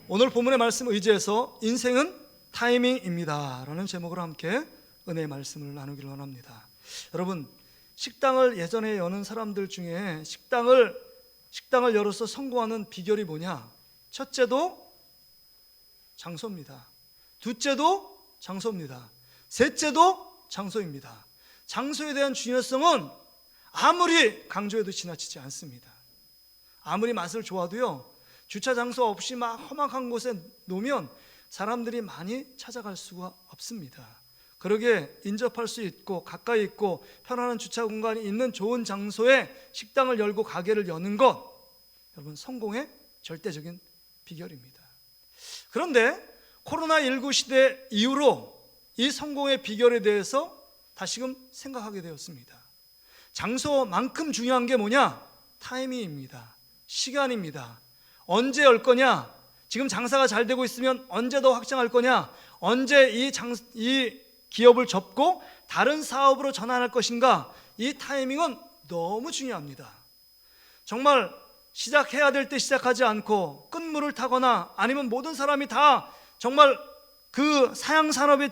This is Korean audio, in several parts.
오늘 본문의 말씀 의지해서 인생은 타이밍입니다 라는 제목으로 함께 은혜의 말씀을 나누기를 원합니다. 여러분, 식당을 예전에 여는 사람들 중에 식당을 열어서 성공하는 비결이 뭐냐? 첫째도 장소입니다. 둘째도 장소입니다. 셋째도 장소입니다. 장소에 대한 중요성은 아무리 강조해도 지나치지 않습니다. 아무리 맛을 좋아도요, 주차 장소 없이 막 험악한 곳에 놓으면 사람들이 많이 찾아갈 수가 없습니다. 그러게 인접할 수 있고 가까이 있고 편안한 주차 공간이 있는 좋은 장소에 식당을 열고 가게를 여는 것, 여러분, 성공의 절대적인 비결입니다. 그런데 코로나19 시대 이후로 이 성공의 비결에 대해서 다시금 생각하게 되었습니다. 장소만큼 중요한 게 뭐냐? 타이밍입니다. 시간입니다. 언제 열 거냐? 지금 장사가 잘 되고 있으면 언제 더 확장할 거냐? 언제 이 기업을 접고 다른 사업으로 전환할 것인가? 이 타이밍은 너무 중요합니다. 정말 시작해야 될 때 시작하지 않고 끝물을 타거나 아니면 모든 사람이 다 정말 그 사양산업에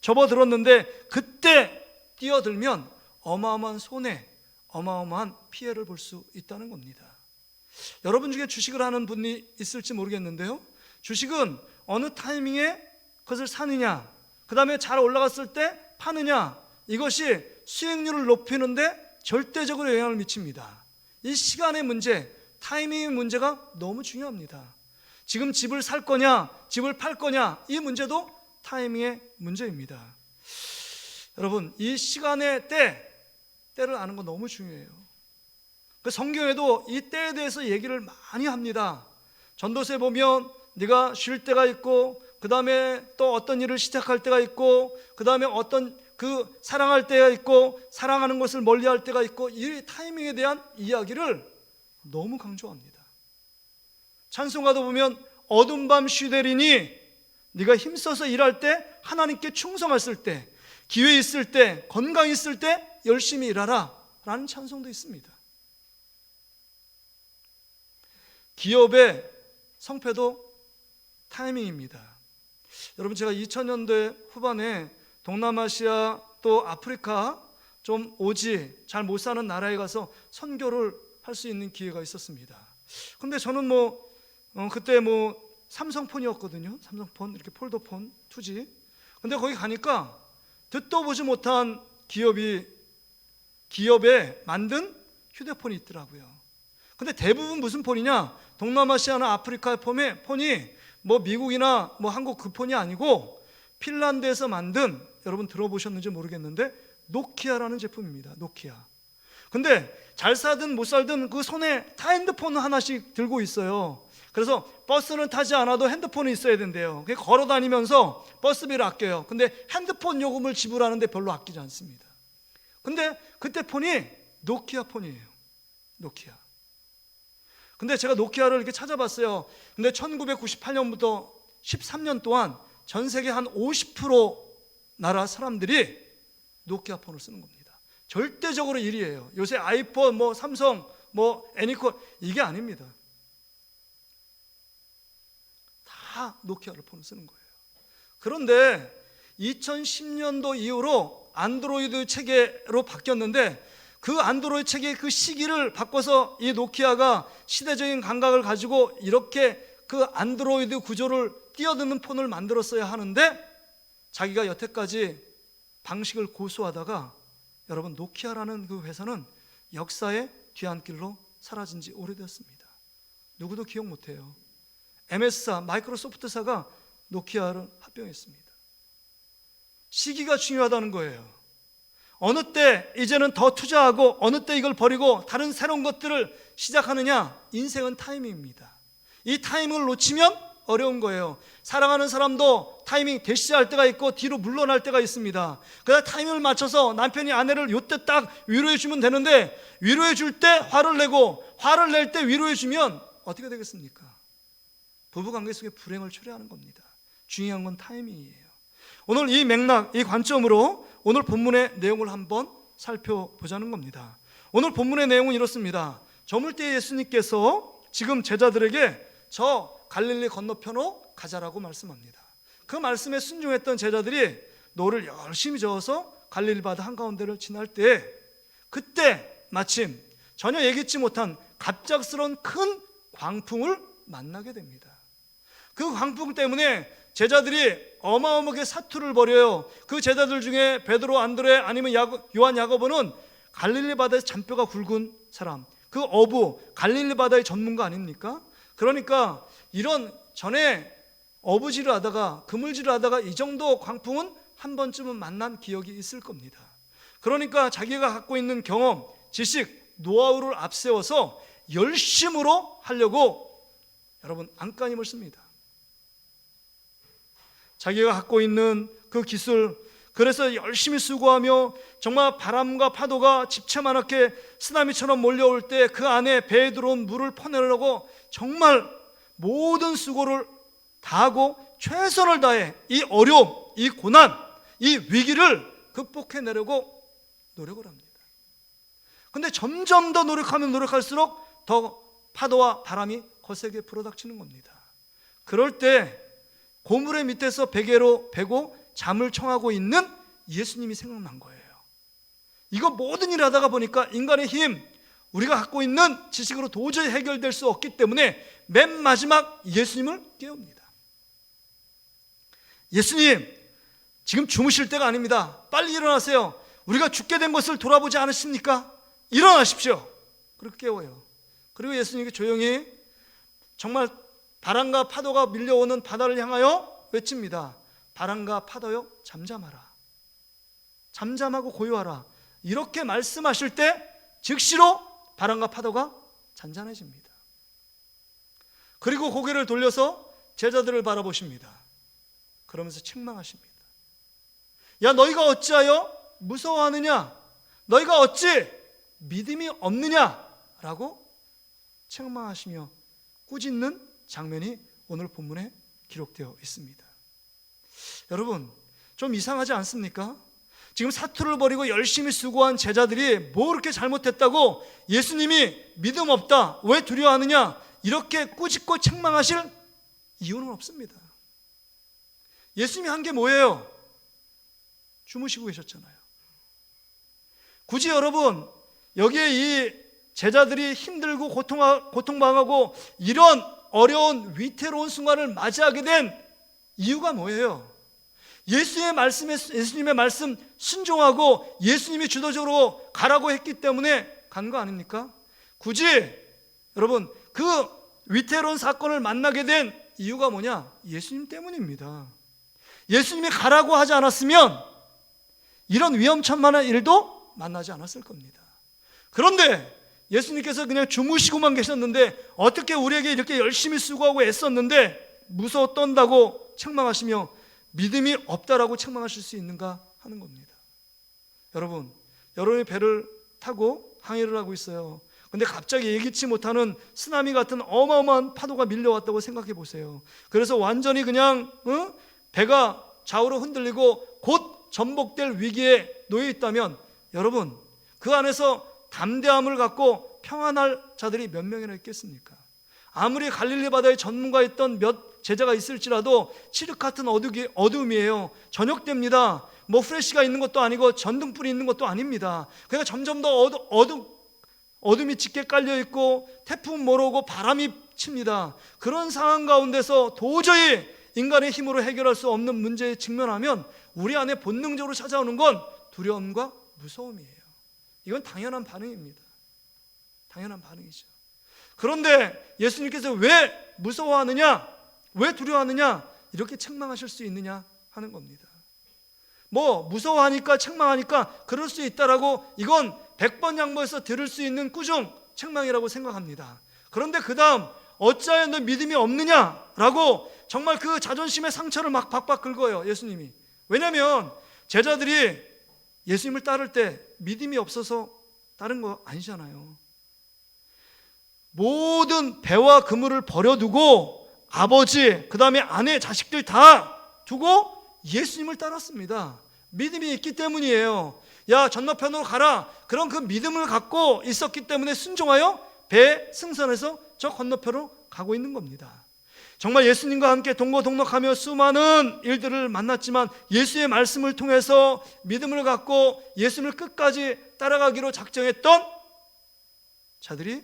접어들었는데 그때 뛰어들면 어마어마한 손해, 어마어마한 피해를 볼 수 있다는 겁니다. 여러분 중에 주식을 하는 분이 있을지 모르겠는데요, 주식은 어느 타이밍에 그것을 사느냐, 그 다음에 잘 올라갔을 때 파느냐, 이것이 수익률을 높이는데 절대적으로 영향을 미칩니다. 이 시간의 문제, 타이밍의 문제가 너무 중요합니다. 지금 집을 살 거냐, 집을 팔 거냐, 이 문제도 타이밍의 문제입니다. 여러분, 이 시간의 때를 아는 건 너무 중요해요. 성경에도 이 때에 대해서 얘기를 많이 합니다. 전도서에 보면 네가 쉴 때가 있고, 그 다음에 또 어떤 일을 시작할 때가 있고, 그 다음에 어떤 사랑할 때가 있고, 사랑하는 것을 멀리할 때가 있고, 이 타이밍에 대한 이야기를 너무 강조합니다. 찬송가도 보면 어둠 밤 쉬되리니 네가 힘써서 일할 때, 하나님께 충성했을 때, 기회 있을 때, 건강 있을 때 열심히 일하라 라는 찬송도 있습니다. 기업의 성패도 타이밍입니다. 여러분, 제가 2000년대 후반에 동남아시아 또 아프리카 좀 오지 잘 못 사는 나라에 가서 선교를 할 수 있는 기회가 있었습니다. 근데 저는 그때 삼성폰이었거든요. 삼성폰, 이렇게 폴더폰 2G. 근데 거기 가니까 듣도 보지 못한 기업에 만든 휴대폰이 있더라고요. 근데 대부분 무슨 폰이냐? 동남아시아나 아프리카의 폰이 미국이나 한국 그 폰이 아니고 핀란드에서 만든, 여러분 들어보셨는지 모르겠는데 노키아라는 제품입니다. 노키아. 근데 잘 살든 못 살든 그 손에 다 핸드폰 하나씩 들고 있어요. 그래서 버스는 타지 않아도 핸드폰이 있어야 된대요. 걸어 다니면서 버스비를 아껴요. 근데 핸드폰 요금을 지불하는데 별로 아끼지 않습니다. 근데 그때 폰이 노키아 폰이에요. 노키아. 근데 제가 노키아를 이렇게 찾아봤어요. 근데 1998년부터 13년 동안 전 세계 한 50% 나라 사람들이 노키아 폰을 쓰는 겁니다. 절대적으로 1위예요. 요새 아이폰, 삼성, 애니콘, 이게 아닙니다. 다 노키아를 폰을 쓰는 거예요. 그런데 2010년도 이후로 안드로이드 체계로 바뀌었는데 그 안드로이드 체계의 그 시기를 바꿔서 이 노키아가 시대적인 감각을 가지고 이렇게 그 안드로이드 구조를 뛰어드는 폰을 만들었어야 하는데 자기가 여태까지 방식을 고수하다가, 여러분, 노키아라는 그 회사는 역사의 뒤안길로 사라진 지 오래됐습니다. 누구도 기억 못해요. MS사, 마이크로소프트사가 노키아를 합병했습니다. 시기가 중요하다는 거예요. 어느 때 이제는 더 투자하고 어느 때 이걸 버리고 다른 새로운 것들을 시작하느냐, 인생은 타이밍입니다. 이 타이밍을 놓치면 어려운 거예요. 사랑하는 사람도 타이밍 대시할 때가 있고 뒤로 물러날 때가 있습니다. 그래서 타이밍을 맞춰서 남편이 아내를 요때 딱 위로해 주면 되는데, 위로해 줄 때 화를 내고 화를 낼 때 위로해 주면 어떻게 되겠습니까? 부부관계 속에 불행을 초래하는 겁니다. 중요한 건 타이밍이에요. 오늘 이 맥락, 이 관점으로 오늘 본문의 내용을 한번 살펴보자는 겁니다. 오늘 본문의 내용은 이렇습니다. 저물 때 예수님께서 지금 제자들에게 저 갈릴리 건너편으로 가자라고 말씀합니다. 그 말씀에 순종했던 제자들이 노를 열심히 저어서 갈릴리 바다 한가운데를 지날 때, 그때 마침 전혀 예기치 못한 갑작스러운 큰 광풍을 만나게 됩니다. 그 광풍 때문에 제자들이 어마어마하게 사투를 벌여요. 그 제자들 중에 베드로, 안드레 아니면 요한, 야고보는 갈릴리 바다에서 잔뼈가 굵은 사람, 그 어부, 갈릴리 바다의 전문가 아닙니까? 그러니까 이런 전에 어부질을 하다가 그물질을 하다가 이 정도 광풍은 한 번쯤은 만난 기억이 있을 겁니다. 그러니까 자기가 갖고 있는 경험, 지식, 노하우를 앞세워서 열심으로 하려고 여러분 안간힘을 씁니다. 자기가 갖고 있는 그 기술, 그래서 열심히 수고하며 정말 바람과 파도가 집채만하게 쓰나미처럼 몰려올 때 그 안에 배에 들어온 물을 퍼내려고 정말 모든 수고를 다하고 최선을 다해 이 어려움, 이 고난, 이 위기를 극복해내려고 노력을 합니다. 근데 점점 더 노력하면 노력할수록 더 파도와 바람이 거세게 불어닥치는 겁니다. 그럴 때 고물의 밑에서 베개로 베고 잠을 청하고 있는 예수님이 생각난 거예요. 이거 모든 일을 하다가 보니까 인간의 힘, 우리가 갖고 있는 지식으로 도저히 해결될 수 없기 때문에 맨 마지막 예수님을 깨웁니다. 예수님, 지금 주무실 때가 아닙니다. 빨리 일어나세요. 우리가 죽게 된 것을 돌아보지 않으십니까? 일어나십시오. 그렇게 깨워요. 그리고 예수님이 조용히 정말 바람과 파도가 밀려오는 바다를 향하여 외칩니다. 바람과 파도여 잠잠하라. 잠잠하고 고요하라. 이렇게 말씀하실 때 즉시로 바람과 파도가 잔잔해집니다. 그리고 고개를 돌려서 제자들을 바라보십니다. 그러면서 책망하십니다. 야, 너희가 어찌하여 무서워하느냐? 너희가 어찌 믿음이 없느냐? 라고 책망하시며 꾸짖는 장면이 오늘 본문에 기록되어 있습니다. 여러분, 좀 이상하지 않습니까? 지금 사투를 벌이고 열심히 수고한 제자들이 뭐 그렇게 잘못했다고 예수님이 믿음 없다, 왜 두려워하느냐, 이렇게 꾸짖고 책망하실 이유는 없습니다. 예수님이 한 게 뭐예요? 주무시고 계셨잖아요. 굳이 여러분, 여기에 이 제자들이 힘들고 고통당하고 이런 어려운 위태로운 순간을 맞이하게 된 이유가 뭐예요? 예수님의 말씀 순종하고 예수님이 주도적으로 가라고 했기 때문에 간 거 아닙니까? 굳이 여러분, 그 위태로운 사건을 만나게 된 이유가 뭐냐? 예수님 때문입니다. 예수님이 가라고 하지 않았으면 이런 위험천만한 일도 만나지 않았을 겁니다. 그런데 예수님께서 그냥 주무시고만 계셨는데 어떻게 우리에게 이렇게 열심히 수고하고 애썼는데 무서워 떤다고 책망하시며 믿음이 없다라고 책망하실 수 있는가 하는 겁니다. 여러분이 배를 타고 항해를 하고 있어요. 근데 갑자기 예기치 못하는 쓰나미 같은 어마어마한 파도가 밀려왔다고 생각해 보세요. 그래서 완전히 그냥 배가 좌우로 흔들리고 곧 전복될 위기에 놓여 있다면 여러분, 그 안에서 담대함을 갖고 평안할 자들이 몇 명이나 있겠습니까? 아무리 갈릴리 바다의 전문가였던 몇 제자가 있을지라도 칠흑 같은 어둠이에요. 저녁됩니다. 뭐 후레쉬가 있는 것도 아니고 전등불이 있는 것도 아닙니다. 그러니까 점점 더 어둠이 짙게 깔려 있고 태풍 몰아오고 바람이 칩니다. 그런 상황 가운데서 도저히 인간의 힘으로 해결할 수 없는 문제에 직면하면 우리 안에 본능적으로 찾아오는 건 두려움과 무서움이에요. 이건 당연한 반응입니다. 당연한 반응이죠. 그런데 예수님께서 왜 무서워하느냐, 왜 두려워하느냐 이렇게 책망하실 수 있느냐 하는 겁니다. 뭐 무서워하니까 책망하니까 그럴 수 있다라고 이건 100번 양보해서 들을 수 있는 꾸중 책망이라고 생각합니다. 그런데 그 다음 어찌하여 너 믿음이 없느냐라고 정말 그 자존심의 상처를 막 박박 긁어요, 예수님이. 왜냐하면 제자들이 예수님을 따를 때 믿음이 없어서 따른 거 아니잖아요. 모든 배와 그물을 버려두고 아버지, 그 다음에 아내, 자식들 다 두고 예수님을 따랐습니다. 믿음이 있기 때문이에요. 야, 건너편으로 가라. 그런 그 믿음을 갖고 있었기 때문에 순종하여 배 승선해서 저 건너편으로 가고 있는 겁니다. 정말 예수님과 함께 동거동락하며 수많은 일들을 만났지만 예수의 말씀을 통해서 믿음을 갖고 예수님을 끝까지 따라가기로 작정했던 자들이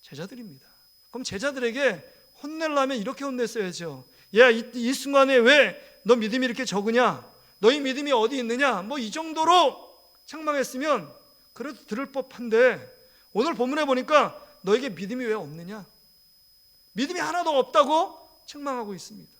제자들입니다. 그럼 제자들에게 혼내려면 이렇게 혼냈어야죠. 야, 이 순간에 왜 너 믿음이 이렇게 적으냐? 너희 믿음이 어디 있느냐? 뭐 이 정도로 책망했으면 그래도 들을 법한데 오늘 본문에 보니까 너에게 믿음이 왜 없느냐? 믿음이 하나도 없다고 책망하고 있습니다.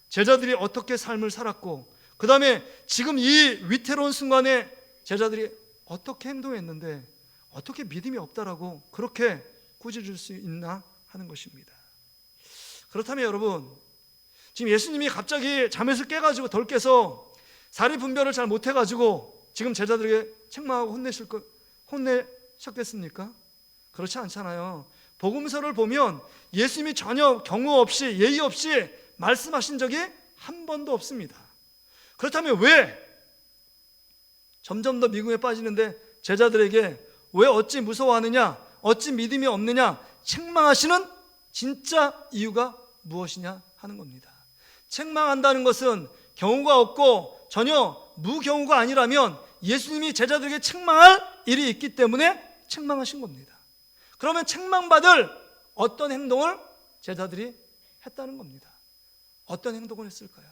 제자들이 어떻게 삶을 살았고 그 다음에 지금 이 위태로운 순간에 제자들이 어떻게 행동했는데 어떻게 믿음이 없다라고 그렇게 꾸짖을 수 있나 하는 것입니다. 그렇다면 여러분, 지금 예수님이 갑자기 잠에서 깨가지고 덜 깨서 사리 분별을 잘 못해가지고 지금 제자들에게 책망하고 혼내셨겠습니까? 그렇지 않잖아요. 복음서를 보면 예수님이 전혀 경우 없이 예의 없이 말씀하신 적이 한 번도 없습니다. 그렇다면 왜 점점 더 미궁에 빠지는데 제자들에게 왜 어찌 무서워하느냐, 어찌 믿음이 없느냐 책망하시는 진짜 이유가 무엇이냐 하는 겁니다. 책망한다는 것은 경우가 없고 전혀 무경우가 아니라면 예수님이 제자들에게 책망할 일이 있기 때문에 책망하신 겁니다. 그러면 책망받을 어떤 행동을 제자들이 했다는 겁니다. 어떤 행동을 했을까요?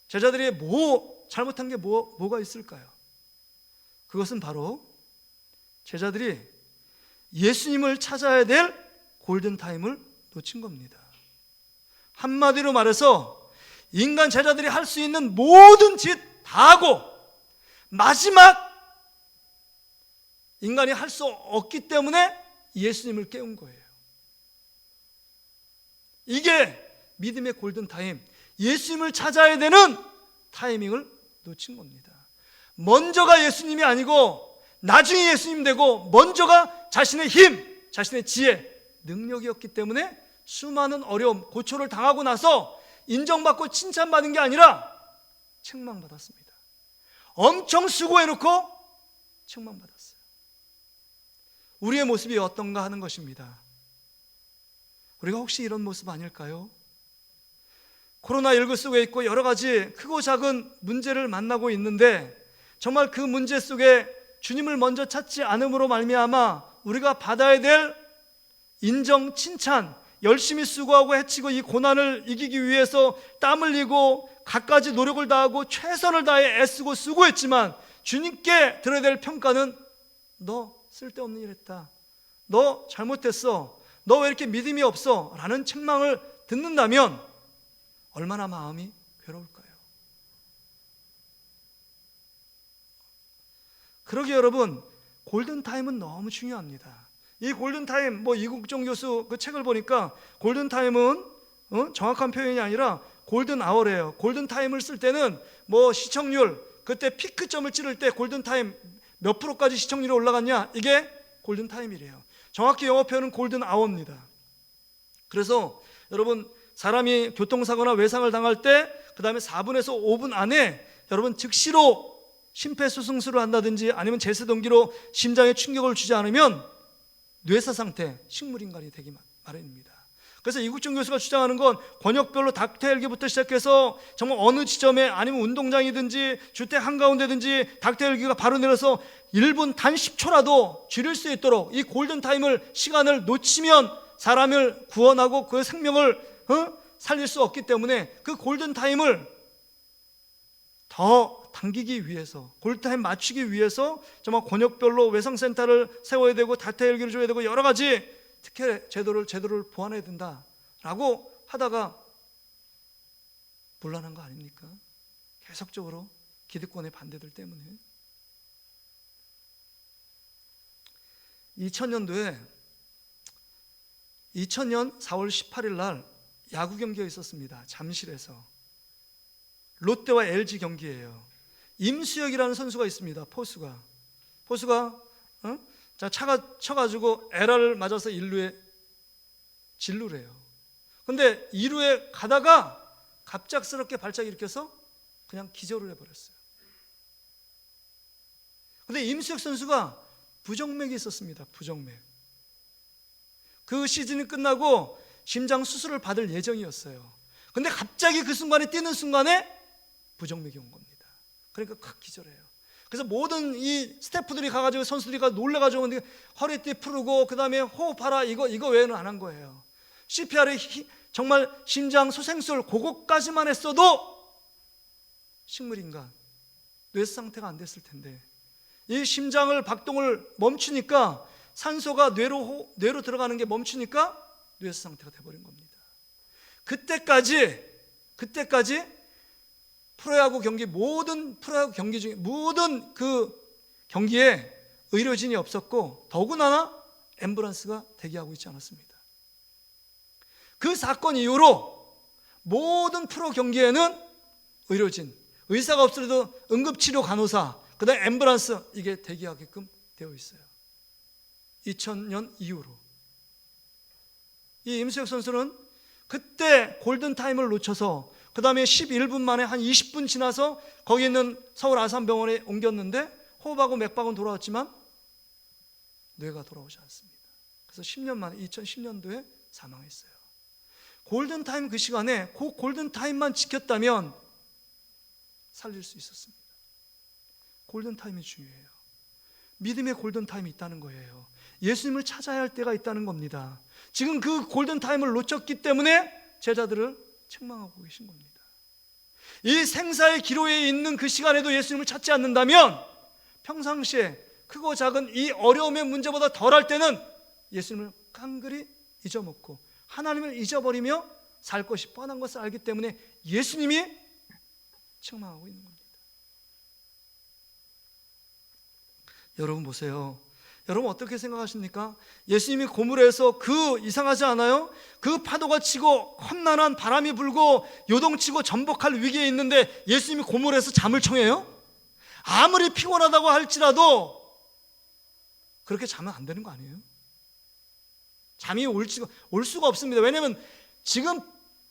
제자들이 잘못한 게 뭐가 있을까요? 그것은 바로 제자들이 예수님을 찾아야 될 골든타임을 놓친 겁니다. 한마디로 말해서 인간 제자들이 할 수 있는 모든 짓 다 하고 마지막 인간이 할 수 없기 때문에 예수님을 깨운 거예요. 이게 믿음의 골든타임, 예수님을 찾아야 되는 타이밍을 놓친 겁니다. 먼저가 예수님이 아니고 나중에 예수님 되고 먼저가 자신의 힘, 자신의 지혜, 능력이었기 때문에 수많은 어려움, 고초를 당하고 나서 인정받고 칭찬받은 게 아니라 책망받았습니다. 엄청 수고해놓고 책망받았어요. 우리의 모습이 어떤가 하는 것입니다. 우리가 혹시 이런 모습 아닐까요? 코로나19 속에 있고 여러 가지 크고 작은 문제를 만나고 있는데 정말 그 문제 속에 주님을 먼저 찾지 않음으로 말미암아 우리가 받아야 될 인정, 칭찬, 열심히 수고하고 해치고 이 고난을 이기기 위해서 땀 흘리고 갖가지 노력을 다하고 최선을 다해 애쓰고 수고했지만 주님께 들어야 될 평가는 너 쓸데없는 일 했다, 너 잘못했어, 너 왜 이렇게 믿음이 없어 라는 책망을 듣는다면 얼마나 마음이 괴로울까요? 그러기에 여러분, 골든타임은 너무 중요합니다. 이 골든타임, 이국종 교수 그 책을 보니까 골든타임은 정확한 표현이 아니라 골든아워래요. 골든타임을 쓸 때는 시청률, 그때 피크점을 찌를 때 골든타임 몇 프로까지 시청률이 올라갔냐, 이게 골든타임이래요. 정확히 영어 표현은 골든아워입니다. 그래서 여러분, 사람이 교통사고나 외상을 당할 때 그 다음에 4분에서 5분 안에 여러분 즉시로 심폐소생술을 한다든지 아니면 제세동기로 심장에 충격을 주지 않으면 뇌사 상태, 식물인간이 되기 마련입니다. 그래서 이국종 교수가 주장하는 건 권역별로 닥터 헬기부터 시작해서 정말 어느 지점에 아니면 운동장이든지 주택 한가운데든지 닥터 헬기가 바로 내려서 1분 단 10초라도 줄일 수 있도록 이 골든타임을, 시간을 놓치면 사람을 구원하고 그 생명을 살릴 수 없기 때문에 그 골든타임을 더 당기기 위해서, 골든타임 맞추기 위해서 정말 권역별로 외상센터를 세워야 되고 닥터 헬기를 줘야 되고 여러 가지 특혜 제도를 보완해야 된다라고 하다가 물러난 거 아닙니까? 계속적으로 기득권의 반대들 때문에. 2000년 4월 18일 날 야구 경기가 있었습니다. 잠실에서. 롯데와 LG 경기예요. 임수혁이라는 선수가 있습니다. 포수가 차가 쳐가지고 에라를 맞아서 1루에 진루래요. 근데 2루에 가다가 갑작스럽게 발작이 일으켜서 그냥 기절을 해버렸어요. 근데 임수혁 선수가 부정맥이 있었습니다. 부정맥. 그 시즌이 끝나고 심장 수술을 받을 예정이었어요. 근데 갑자기 그 순간에 뛰는 순간에 부정맥이 온 겁니다. 그러니까 확 기절해요. 그래서 모든 이 스태프들이 가가지고 선수들이 놀래가지고 허리띠 풀고 그 다음에 호흡하라 이거 외에는 안 한 거예요. CPR에 정말 심장 소생술 그것까지만 했어도 식물인간 뇌 상태가 안 됐을 텐데 이 심장을 박동을 멈추니까 산소가 뇌로 들어가는 게 멈추니까 뇌스 상태가 돼버린 겁니다. 그때까지 프로야구 경기 모든 프로야구 경기 중에 모든 그 경기에 의료진이 없었고 더구나 앰뷸런스가 대기하고 있지 않았습니다. 그 사건 이후로 모든 프로 경기에는 의료진, 의사가 없어도 응급치료 간호사, 그 다음에 앰뷸런스 이게 대기하게끔 되어 있어요. 2000년 이후로. 이 임수혁 선수는 그때 골든타임을 놓쳐서 그 다음에 11분 만에 한 20분 지나서 거기 있는 서울 아산병원에 옮겼는데 호흡하고 맥박은 돌아왔지만 뇌가 돌아오지 않습니다. 그래서 10년 만에 2010년도에 사망했어요. 골든타임 그 시간에 그 골든타임만 지켰다면 살릴 수 있었습니다. 골든타임이 중요해요. 믿음의 골든타임이 있다는 거예요. 예수님을 찾아야 할 때가 있다는 겁니다. 지금 그 골든타임을 놓쳤기 때문에 제자들을 책망하고 계신 겁니다. 이 생사의 기로에 있는 그 시간에도 예수님을 찾지 않는다면 평상시에 크고 작은 이 어려움의 문제보다 덜할 때는 예수님을 깡그리 잊어먹고 하나님을 잊어버리며 살 것이 뻔한 것을 알기 때문에 예수님이 책망하고 있는 겁니다. 여러분 보세요. 여러분 어떻게 생각하십니까? 예수님이 고물에서 그 이상하지 않아요? 그 파도가 치고 험난한 바람이 불고 요동치고 전복할 위기에 있는데 예수님이 고물에서 잠을 청해요? 아무리 피곤하다고 할지라도 그렇게 자면 안 되는 거 아니에요? 잠이 올 수가 없습니다. 왜냐하면 지금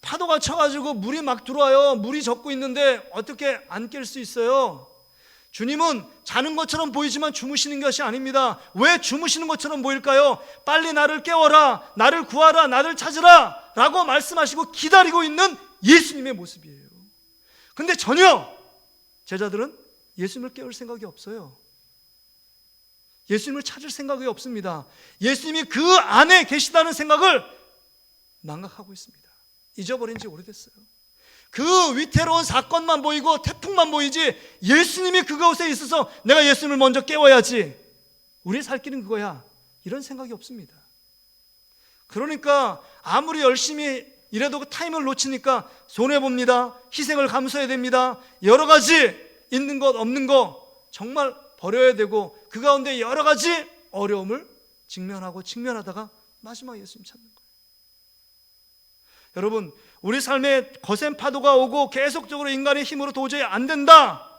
파도가 쳐가지고 물이 막 들어와요. 물이 젖고 있는데 어떻게 안 깰 수 있어요? 주님은 자는 것처럼 보이지만 주무시는 것이 아닙니다. 왜 주무시는 것처럼 보일까요? 빨리 나를 깨워라, 나를 구하라, 나를 찾으라 라고 말씀하시고 기다리고 있는 예수님의 모습이에요. 근데 전혀 제자들은 예수님을 깨울 생각이 없어요. 예수님을 찾을 생각이 없습니다. 예수님이 그 안에 계시다는 생각을 망각하고 있습니다. 잊어버린 지 오래됐어요. 그 위태로운 사건만 보이고 태풍만 보이지 예수님이 그곳에 있어서 내가 예수님을 먼저 깨워야지, 우리의 살 길은 그거야, 이런 생각이 없습니다. 그러니까 아무리 열심히 일해도 그 타임을 놓치니까 손해봅니다. 희생을 감수해야 됩니다. 여러 가지 있는 것 없는 것 정말 버려야 되고 그 가운데 여러 가지 어려움을 직면하다가 마지막에 예수님 찾는 거예요. 여러분, 우리 삶에 거센 파도가 오고 계속적으로 인간의 힘으로 도저히 안 된다,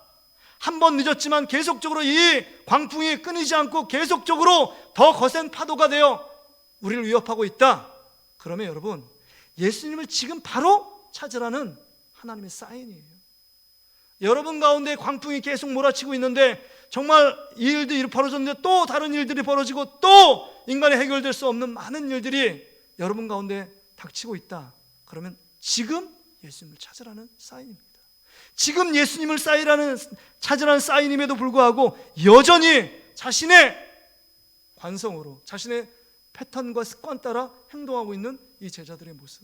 한 번 늦었지만 계속적으로 이 광풍이 끊이지 않고 계속적으로 더 거센 파도가 되어 우리를 위협하고 있다, 그러면 여러분 예수님을 지금 바로 찾으라는 하나님의 사인이에요. 여러분 가운데 광풍이 계속 몰아치고 있는데 정말 이 일도 벌어졌는데 또 다른 일들이 벌어지고 또 인간이 해결될 수 없는 많은 일들이 여러분 가운데 닥치고 있다, 그러면 지금 예수님을 찾으라는 사인입니다. 지금 예수님을 찾으라는 사인임에도 불구하고 여전히 자신의 관성으로 자신의 패턴과 습관 따라 행동하고 있는 이 제자들의 모습,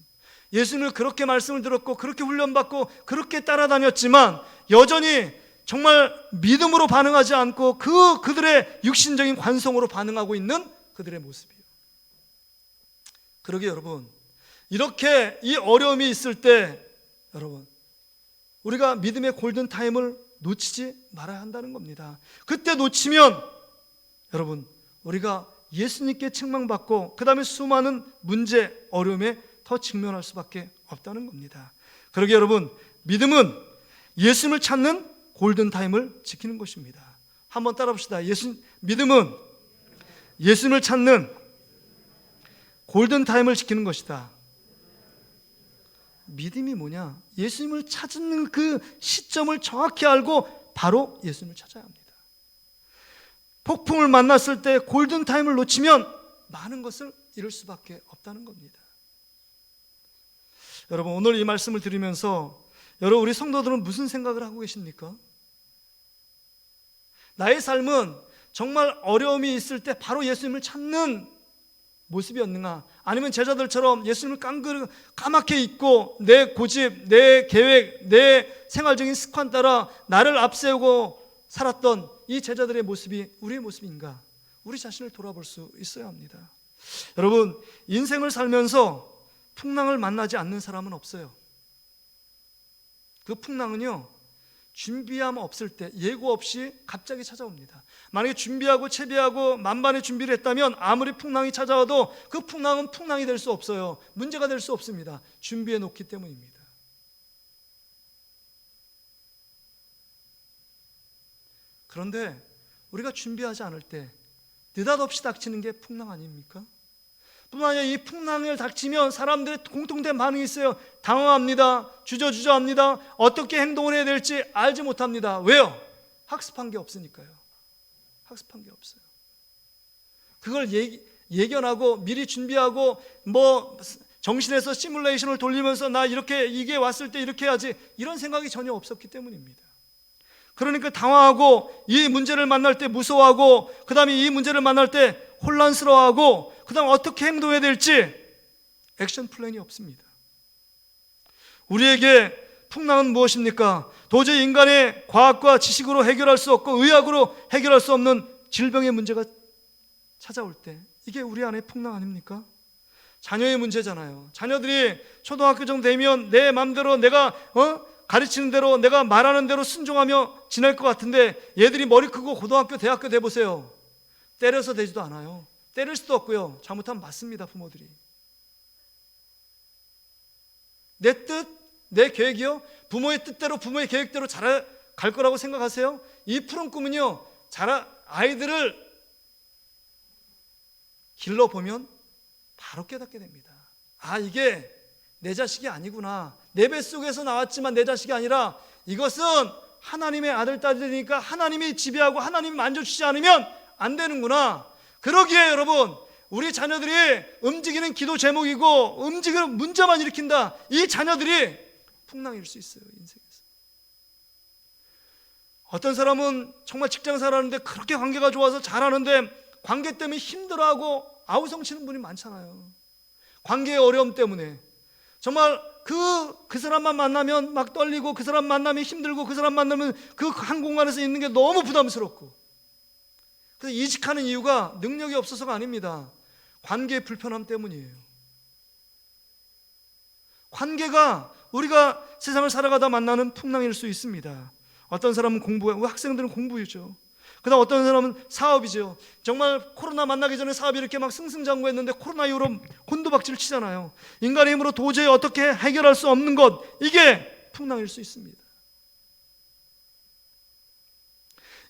예수님을 그렇게 말씀을 들었고 그렇게 훈련받고 그렇게 따라다녔지만 여전히 정말 믿음으로 반응하지 않고 그들의 육신적인 관성으로 반응하고 있는 그들의 모습이에요. 그러게 여러분, 이렇게 이 어려움이 있을 때 여러분 우리가 믿음의 골든타임을 놓치지 말아야 한다는 겁니다. 그때 놓치면 여러분 우리가 예수님께 책망받고 그 다음에 수많은 문제, 어려움에 더 직면할 수밖에 없다는 겁니다. 그러게 여러분, 믿음은 예수님을 찾는 골든타임을 지키는 것입니다. 한번 따라 봅시다. 믿음은 예수님을 찾는 골든타임을 지키는 것이다. 믿음이 뭐냐? 예수님을 찾는 그 시점을 정확히 알고 바로 예수님을 찾아야 합니다. 폭풍을 만났을 때 골든타임을 놓치면 많은 것을 잃을 수밖에 없다는 겁니다. 여러분, 오늘 이 말씀을 들으면서 여러분, 우리 성도들은 무슨 생각을 하고 계십니까? 나의 삶은 정말 어려움이 있을 때 바로 예수님을 찾는 모습이었는가? 아니면 제자들처럼 예수님을 까맣게 잊고 내 고집, 내 계획, 내 생활적인 습관 따라 나를 앞세우고 살았던 이 제자들의 모습이 우리의 모습인가? 우리 자신을 돌아볼 수 있어야 합니다. 여러분, 인생을 살면서 풍랑을 만나지 않는 사람은 없어요. 그 풍랑은요, 준비함 없을 때 예고 없이 갑자기 찾아옵니다. 만약에 준비하고 채비하고 만반의 준비를 했다면 아무리 풍랑이 찾아와도 그 풍랑은 풍랑이 될 수 없어요. 문제가 될 수 없습니다. 준비해 놓기 때문입니다. 그런데 우리가 준비하지 않을 때 느닷없이 닥치는 게 풍랑 아닙니까? 뿐만 아니라 이 풍랑을 닥치면 사람들의 공통된 반응이 있어요. 당황합니다. 주저주저합니다. 어떻게 행동을 해야 될지 알지 못합니다. 왜요? 학습한 게 없으니까요. 학습한 게 없어요. 그걸 예견하고 미리 준비하고 정신에서 시뮬레이션을 돌리면서 나 이렇게 이게 왔을 때 이렇게 해야지, 이런 생각이 전혀 없었기 때문입니다. 그러니까 당황하고 이 문제를 만날 때 무서워하고 그 다음에 이 문제를 만날 때 혼란스러워하고 그 다음 어떻게 행동해야 될지 액션 플랜이 없습니다. 우리에게 풍랑은 무엇입니까? 도저히 인간의 과학과 지식으로 해결할 수 없고 의학으로 해결할 수 없는 질병의 문제가 찾아올 때, 이게 우리 안에 풍랑 아닙니까? 자녀의 문제잖아요. 자녀들이 초등학교 정도 되면 내 마음대로 내가 가르치는 대로 내가 말하는 대로 순종하며 지낼 것 같은데, 얘들이 머리 크고 고등학교 대학교 돼보세요. 때려서 되지도 않아요. 때릴 수도 없고요. 잘못하면 맞습니다. 부모들이. 내 뜻, 내 계획이요, 부모의 뜻대로 부모의 계획대로 잘 갈 거라고 생각하세요? 이 푸른 꿈은요, 아이들을 길러보면 바로 깨닫게 됩니다. 아, 이게 내 자식이 아니구나. 내 뱃속에서 나왔지만 내 자식이 아니라 이것은 하나님의 아들, 딸이니까 하나님이 지배하고 하나님이 만져주지 않으면 안 되는구나. 그러기에 여러분, 우리 자녀들이 움직이는 기도 제목이고 움직이는 문제만 일으킨다. 이 자녀들이 풍랑일 수 있어요, 인생에서. 어떤 사람은 정말 직장생활 하는데 그렇게 관계가 좋아서 잘하는데 관계 때문에 힘들어하고 아우성치는 분이 많잖아요. 관계의 어려움 때문에 정말 그 사람만 만나면 막 떨리고, 그 사람 만나면 힘들고, 그 사람 만나면 그 한 공간에서 있는 게 너무 부담스럽고, 그래서 이직하는 이유가 능력이 없어서가 아닙니다. 관계의 불편함 때문이에요. 관계가 우리가 세상을 살아가다 만나는 풍랑일 수 있습니다. 어떤 사람은 학생들은 공부이죠. 그다음 어떤 사람은 사업이죠. 정말 코로나 만나기 전에 사업이 이렇게 막 승승장구했는데 코로나 이후로 곤두박질 치잖아요. 인간의 힘으로 도저히 어떻게 해결할 수 없는 것, 이게 풍랑일 수 있습니다.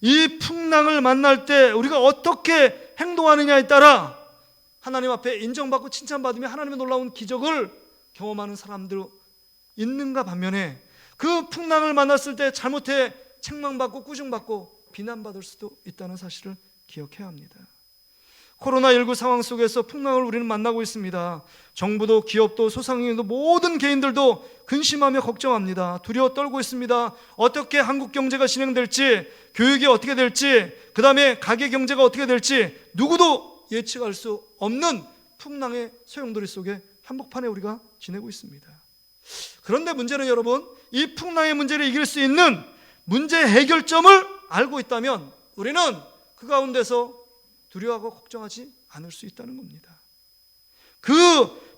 이 풍랑을 만날 때 우리가 어떻게 행동하느냐에 따라 하나님 앞에 인정받고 칭찬받으며 하나님의 놀라운 기적을 경험하는 사람들 있는가 반면에, 그 풍랑을 만났을 때 잘못해 책망받고 꾸중받고 비난받을 수도 있다는 사실을 기억해야 합니다. 코로나19 상황 속에서 풍랑을 우리는 만나고 있습니다. 정부도 기업도 소상공인도 모든 개인들도 근심하며 걱정합니다. 두려워 떨고 있습니다. 어떻게 한국 경제가 진행될지, 교육이 어떻게 될지, 그 다음에 가계 경제가 어떻게 될지 누구도 예측할 수 없는 풍랑의 소용돌이 속에 한복판에 우리가 지내고 있습니다. 그런데 문제는 여러분, 이 풍랑의 문제를 이길 수 있는 문제 해결점을 알고 있다면 우리는 그 가운데서 두려워하고 걱정하지 않을 수 있다는 겁니다. 그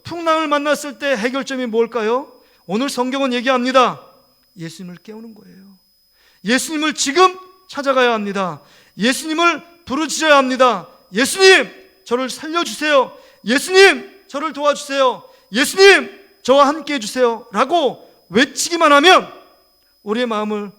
풍랑을 만났을 때 해결점이 뭘까요? 오늘 성경은 얘기합니다. 예수님을 깨우는 거예요. 예수님을 지금 찾아가야 합니다. 예수님을 부르짖어야 합니다. 예수님, 저를 살려주세요. 예수님, 저를 도와주세요. 예수님, 저와 함께 해주세요 라고 외치기만 하면, 우리의 마음을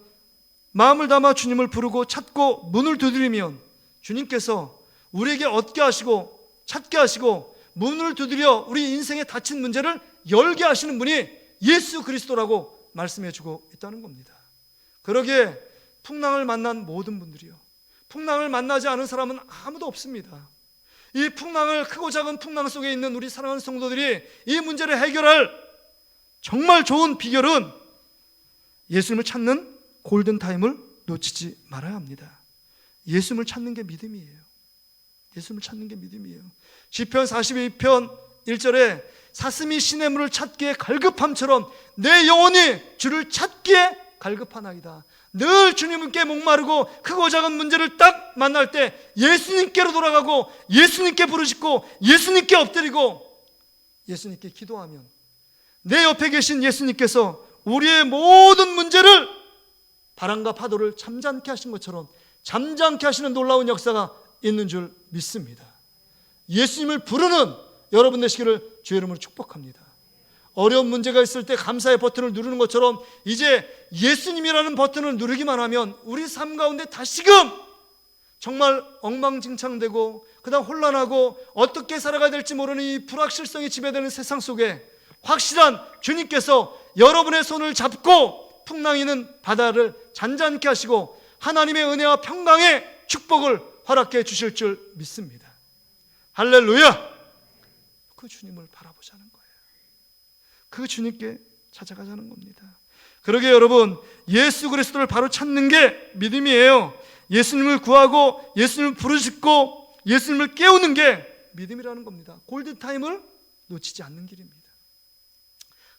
담아 주님을 부르고 찾고 문을 두드리면 주님께서 우리에게 얻게 하시고 찾게 하시고 문을 두드려 우리 인생의 닫힌 문제를 열게 하시는 분이 예수 그리스도라고 말씀해 주고 있다는 겁니다. 그러기에 풍랑을 만난 모든 분들이요, 풍랑을 만나지 않은 사람은 아무도 없습니다. 이 풍랑을, 크고 작은 풍랑 속에 있는 우리 사랑하는 성도들이 이 문제를 해결할 정말 좋은 비결은 예수님을 찾는 골든타임을 놓치지 말아야 합니다. 예수님을 찾는 게 믿음이에요. 예수님을 찾는 게 믿음이에요. 시편 42편 1절에 사슴이 시냇물을 찾기에 갈급함처럼 내 영혼이 주를 찾기에 갈급하나이다. 늘 주님께 목마르고 크고 작은 문제를 딱 만날 때 예수님께로 돌아가고 예수님께 부르짖고 예수님께 엎드리고 예수님께 기도하면 내 옆에 계신 예수님께서 우리의 모든 문제를 바람과 파도를 잠잠케 하신 것처럼 잠잠케 하시는 놀라운 역사가 있는 줄 믿습니다. 예수님을 부르는 여러분 되시기를 주의 이름으로 축복합니다. 어려운 문제가 있을 때 감사의 버튼을 누르는 것처럼 이제 예수님이라는 버튼을 누르기만 하면 우리 삶 가운데 다시금 정말 엉망진창되고 그다음 혼란하고 어떻게 살아가야 될지 모르는 이 불확실성이 지배되는 세상 속에 확실한 주님께서 여러분의 손을 잡고 풍랑이는 바다를 잔잔케 하시고 하나님의 은혜와 평강의 축복을 허락해 주실 줄 믿습니다. 할렐루야! 그 주님을 바라보자는 거예요. 그 주님께 찾아가자는 겁니다. 그러게 여러분, 예수 그리스도를 바로 찾는 게 믿음이에요. 예수님을 구하고 예수님을 부르짖고 예수님을 깨우는 게 믿음이라는 겁니다. 골든타임을 놓치지 않는 길입니다.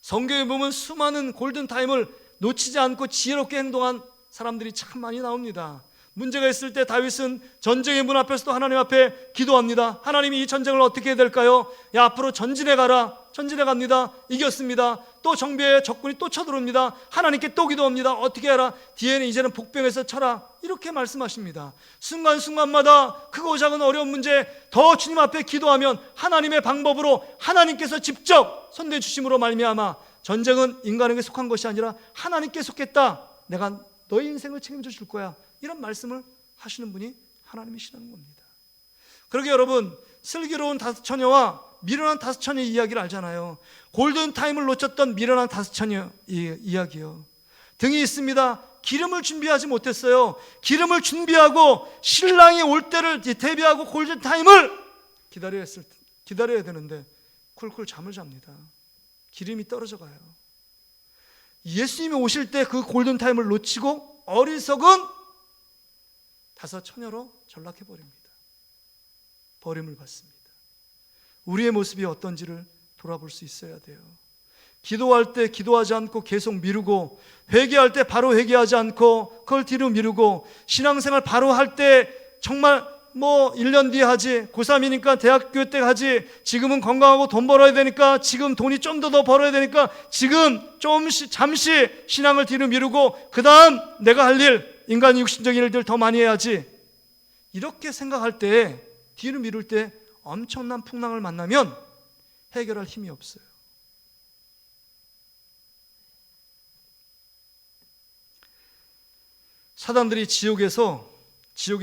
성경에 보면 수많은 골든타임을 놓치지 않고 지혜롭게 행동한 사람들이 참 많이 나옵니다. 문제가 있을 때 다윗은 전쟁의 문 앞에서도 하나님 앞에 기도합니다. 하나님이 이 전쟁을 어떻게 해야 될까요? 야, 앞으로 전진해 가라. 전진해 갑니다. 이겼습니다. 또 정비에 적군이 또 쳐들어옵니다. 하나님께 또 기도합니다. 어떻게 해라? 뒤에는 이제는 복병에서 쳐라. 이렇게 말씀하십니다. 순간순간마다 크고 작은 어려운 문제 더 주님 앞에 기도하면 하나님의 방법으로 하나님께서 직접 손대 주심으로 말미암아 전쟁은 인간에게 속한 것이 아니라 하나님께 속했다. 내가 너의 인생을 책임져 줄 거야. 이런 말씀을 하시는 분이 하나님이시라는 겁니다. 그러게 여러분, 슬기로운 다섯 처녀와 미련한 다섯 처녀의 이야기를 알잖아요. 골든타임을 놓쳤던 미련한 다섯 처녀 이야기요. 등이 있습니다. 기름을 준비하지 못했어요. 기름을 준비하고 신랑이 올 때를 대비하고 골든타임을 기다려야 되는데 쿨쿨 잠을 잡니다. 기름이 떨어져 가요. 예수님이 오실 때 그 골든타임을 놓치고 어리석은 다섯 처녀로 전락해버립니다. 버림을 받습니다. 우리의 모습이 어떤지를 돌아볼 수 있어야 돼요. 기도할 때 기도하지 않고 계속 미루고, 회개할 때 바로 회개하지 않고 그걸 뒤로 미루고, 신앙생활 바로 할 때 정말 1년 뒤에 하지, 고3이니까 대학교 때 하지, 지금은 건강하고 돈 벌어야 되니까 지금 돈이 좀 더 벌어야 되니까 지금 잠시 신앙을 뒤로 미루고 그 다음 내가 할 일, 인간 육신적인 일들 더 많이 해야지, 이렇게 생각할 때, 뒤로 미룰 때 엄청난 풍랑을 만나면 해결할 힘이 없어요. 사단들이 지옥에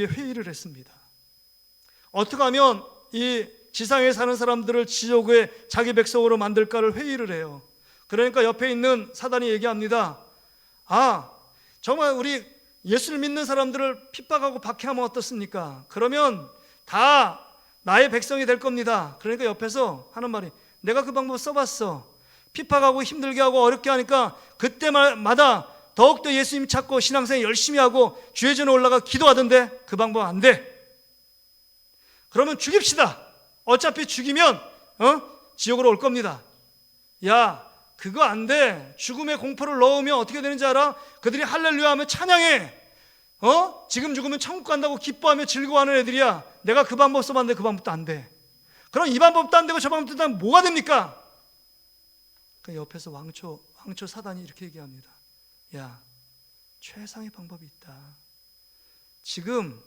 회의를 했습니다. 어떻게 하면 이 지상에 사는 사람들을 지옥의 자기 백성으로 만들까를 회의를 해요. 그러니까 옆에 있는 사단이 얘기합니다. 정말 우리 예수를 믿는 사람들을 핍박하고 박해하면 어떻습니까? 그러면 다 나의 백성이 될 겁니다. 그러니까 옆에서 하는 말이, 내가 그 방법 써봤어. 핍박하고 힘들게 하고 어렵게 하니까 그때마다 더욱더 예수님 찾고 신앙생활 열심히 하고 주의 전에 올라가 기도하던데 그 방법 안 돼. 그러면 죽입시다. 어차피 죽이면 지옥으로 올 겁니다. 야, 그거 안 돼. 죽음의 공포를 넣으면 어떻게 되는지 알아? 그들이 할렐루야 하면 찬양해. 지금 죽으면 천국 간다고 기뻐하며 즐거워하는 애들이야. 내가 그 방법 써봤는데 그 방법도 안 돼. 그럼 이 방법도 안 되고 저 방법도 안 되면 뭐가 됩니까? 그 옆에서 왕초 사단이 이렇게 얘기합니다. 야, 최상의 방법이 있다. 지금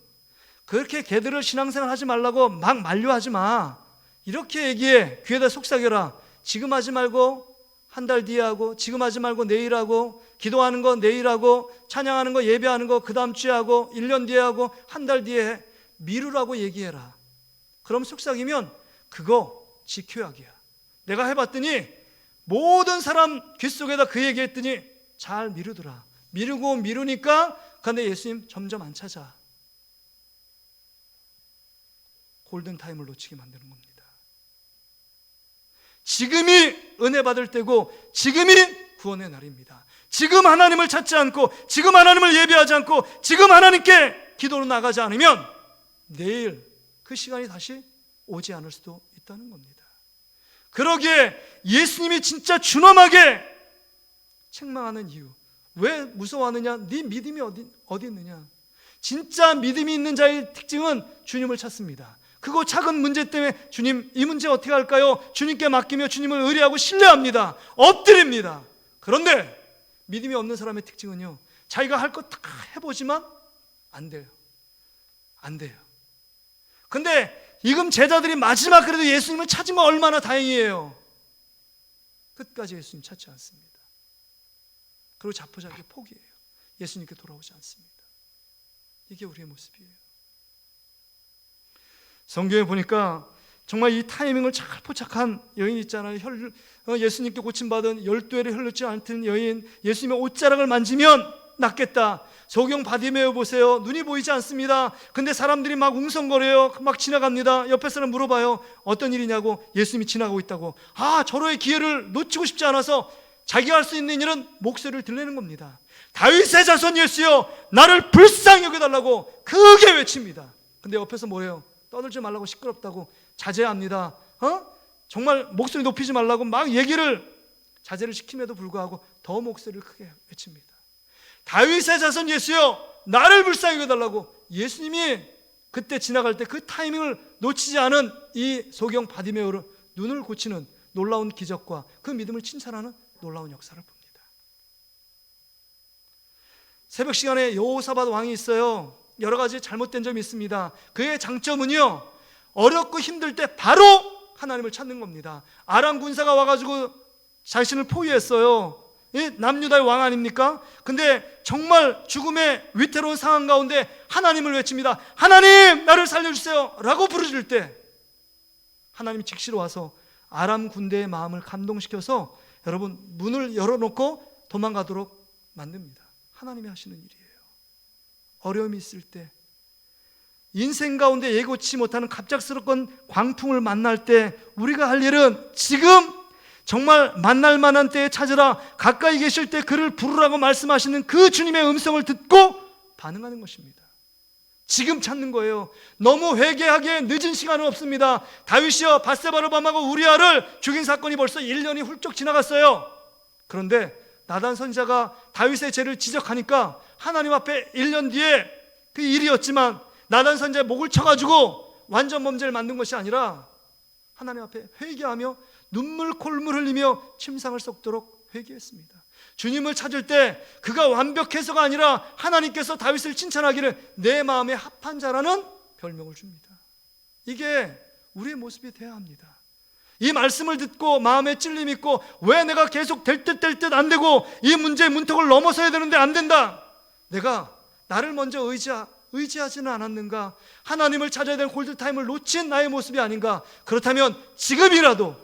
그렇게 걔들을 신앙생활 하지 말라고 막 만류하지 마. 이렇게 얘기해. 귀에다 속삭여라. 지금 하지 말고 한 달 뒤에 하고, 지금 하지 말고 내일 하고, 기도하는 거 내일 하고, 찬양하는 거 예배하는 거 그 다음 주에 하고, 1년 뒤에 하고, 한 달 뒤에 해. 미루라고 얘기해라. 그럼 속삭이면 그거 지켜야기야. 내가 해봤더니 모든 사람 귓속에다 그 얘기했더니 잘 미루더라. 미루고 미루니까 근데 예수님 점점 안 찾아. 골든타임을 놓치게 만드는 겁니다. 지금이 은혜 받을 때고 지금이 구원의 날입니다. 지금 하나님을 찾지 않고 지금 하나님을 예배하지 않고 지금 하나님께 기도로 나가지 않으면 내일 그 시간이 다시 오지 않을 수도 있다는 겁니다. 그러기에 예수님이 진짜 준엄하게 책망하는 이유, 왜 무서워하느냐? 네 믿음이 어디 있느냐? 진짜 믿음이 있는 자의 특징은 주님을 찾습니다. 그거 작은 문제 때문에 주님 이 문제 어떻게 할까요? 주님께 맡기며 주님을 의뢰하고 신뢰합니다. 엎드립니다. 그런데 믿음이 없는 사람의 특징은요, 자기가 할 것 다 해보지만 안 돼요. 안 돼요. 근데 지금 제자들이 마지막 그래도 예수님을 찾으면 얼마나 다행이에요. 끝까지 예수님 찾지 않습니다. 그리고 자포자기 포기해요. 예수님께 돌아오지 않습니다. 이게 우리의 모습이에요. 성경에 보니까 정말 이 타이밍을 잘 포착한 여인 있잖아요. 예수님께 고침받은 12회를 흘리지 않던 여인, 예수님의 옷자락을 만지면 낫겠다. 소경 바디메오 보세요. 눈이 보이지 않습니다. 근데 사람들이 막 웅성거려요. 막 지나갑니다. 옆에 사람 물어봐요. 어떤 일이냐고. 예수님이 지나가고 있다고. 저로의 기회를 놓치고 싶지 않아서 자기가 할 수 있는 일은 목소리를 들리는 겁니다. 다윗의 자손 예수여, 나를 불쌍히 여겨달라고 크게 외칩니다. 근데 옆에서 뭐래요? 떠들지 말라고, 시끄럽다고, 자제합니다. 정말 목소리 높이지 말라고 막 자제를 시킴에도 불구하고 더 목소리를 크게 외칩니다. 다윗의 자손 예수여, 나를 불쌍히 여겨달라고. 예수님이 그때 지나갈 때 그 타이밍을 놓치지 않은 이 소경 바디메오를 눈을 고치는 놀라운 기적과 그 믿음을 칭찬하는 놀라운 역사를 봅니다. 새벽 시간에 여호사밧 왕이 있어요. 여러 가지 잘못된 점이 있습니다. 그의 장점은요, 어렵고 힘들 때 바로 하나님을 찾는 겁니다. 아람 군사가 와가지고 자신을 포위했어요. 남유다의 왕 아닙니까? 근데 정말 죽음의 위태로운 상황 가운데 하나님을 외칩니다. 하나님, 나를 살려주세요 라고 부르짖을 때 하나님이 즉시로 와서 아람 군대의 마음을 감동시켜서 여러분 문을 열어놓고 도망가도록 만듭니다. 하나님이 하시는 일이에요. 어려움이 있을 때, 인생 가운데 예고치 못하는 갑작스러운 광풍을 만날 때 우리가 할 일은 지금 정말 만날 만한 때에 찾으라, 가까이 계실 때 그를 부르라고 말씀하시는 그 주님의 음성을 듣고 반응하는 것입니다. 지금 찾는 거예요. 너무 회개하기에 늦은 시간은 없습니다. 다윗이요, 밧세바를 범하고 우리아를 죽인 사건이 벌써 1년이 훌쩍 지나갔어요. 그런데 나단 선지자가 다윗의 죄를 지적하니까 하나님 앞에 1년 뒤에 그 일이었지만 나단 선지자의 목을 쳐가지고 완전 범죄를 만든 것이 아니라 하나님 앞에 회개하며 눈물 콜물 흘리며 침상을 썩도록 회개했습니다. 주님을 찾을 때 그가 완벽해서가 아니라 하나님께서 다윗을 칭찬하기를 내 마음에 합한 자라는 별명을 줍니다. 이게 우리의 모습이 되어야 합니다. 이 말씀을 듣고 마음에 찔림 있고, 왜 내가 계속 될 듯 안 되고 이 문제의 문턱을 넘어서야 되는데 안 된다, 내가 나를 먼저 의지하지는 않았는가, 하나님을 찾아야 되는 골든타임을 놓친 나의 모습이 아닌가. 그렇다면 지금이라도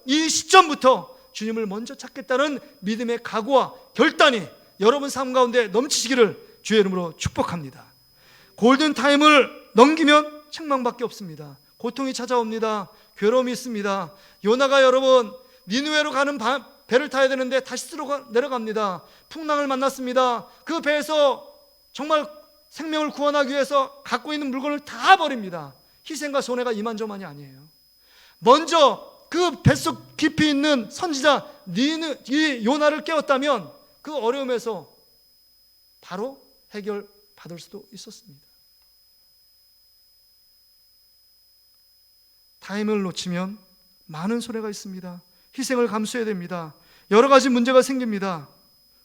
이 시점부터 주님을 먼저 찾겠다는 믿음의 각오와 결단이 여러분 삶 가운데 넘치시기를 주의 이름으로 축복합니다. 골든타임을 넘기면 책망밖에 없습니다. 고통이 찾아옵니다. 괴로움이 있습니다. 요나가 여러분 니느웨로 가는 배를 타야 되는데 다시스로 내려갑니다. 풍랑을 만났습니다. 그 배에서 정말 생명을 구원하기 위해서 갖고 있는 물건을 다 버립니다. 희생과 손해가 이만저만이 아니에요. 먼저 그 뱃속 깊이 있는 선지자 이 요나를 깨웠다면 그 어려움에서 바로 해결받을 수도 있었습니다. 타임을 놓치면 많은 손해가 있습니다. 희생을 감수해야 됩니다. 여러 가지 문제가 생깁니다.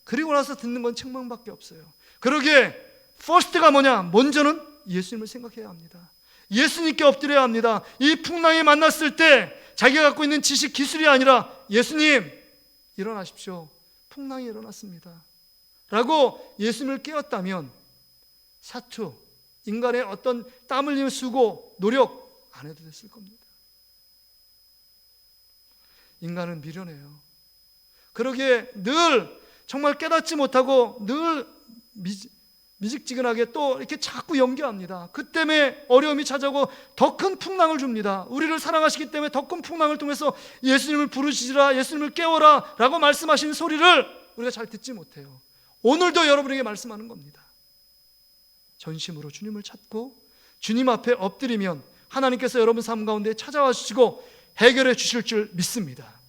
그리고 나서 듣는 건 책망밖에 없어요. 그러기에 퍼스트가 뭐냐? 먼저는 예수님을 생각해야 합니다. 예수님께 엎드려야 합니다. 이 풍랑이 만났을 때 자기가 갖고 있는 지식, 기술이 아니라 예수님 일어나십시오, 풍랑이 일어났습니다 라고 예수님을 깨웠다면 사투, 인간의 어떤 땀 흘리는 수고, 노력 안 해도 됐을 겁니다. 인간은 미련해요. 그러기에 늘 정말 깨닫지 못하고 늘 미직지근하게 또 이렇게 자꾸 연기합니다. 그 때문에 어려움이 찾아오고 더 큰 풍랑을 줍니다. 우리를 사랑하시기 때문에 더 큰 풍랑을 통해서 예수님을 부르시라, 예수님을 깨워라 라고 말씀하신 소리를 우리가 잘 듣지 못해요. 오늘도 여러분에게 말씀하는 겁니다. 전심으로 주님을 찾고 주님 앞에 엎드리면 하나님께서 여러분 삶 가운데 찾아와 주시고 해결해 주실 줄 믿습니다.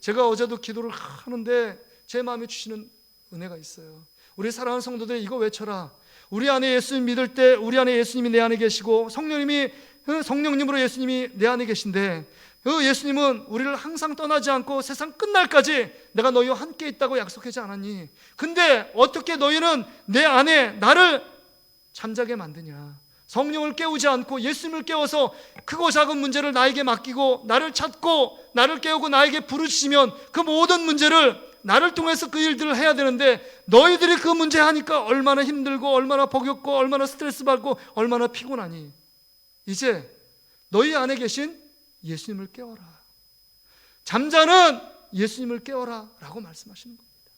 제가 어제도 기도를 하는데 제 마음에 주시는 은혜가 있어요. 우리 사랑하는 성도들 이거 외쳐라. 우리 안에 예수님 믿을 때 우리 안에 예수님이 내 안에 계시고 성령님으로 예수님이 내 안에 계신데 예수님은 우리를 항상 떠나지 않고 세상 끝날까지 내가 너희와 함께 있다고 약속하지 않았니? 근데 어떻게 너희는 내 안에 나를 잠자게 만드냐? 성령을 깨우지 않고 예수님을 깨워서 크고 작은 문제를 나에게 맡기고 나를 찾고 나를 깨우고 나에게 부르시면 그 모든 문제를 나를 통해서 그 일들을 해야 되는데 너희들이 그 문제 하니까 얼마나 힘들고 얼마나 버겁고 얼마나 스트레스 받고 얼마나 피곤하니? 이제 너희 안에 계신 예수님을 깨워라. 잠자는 예수님을 깨워라 라고 말씀하시는 겁니다.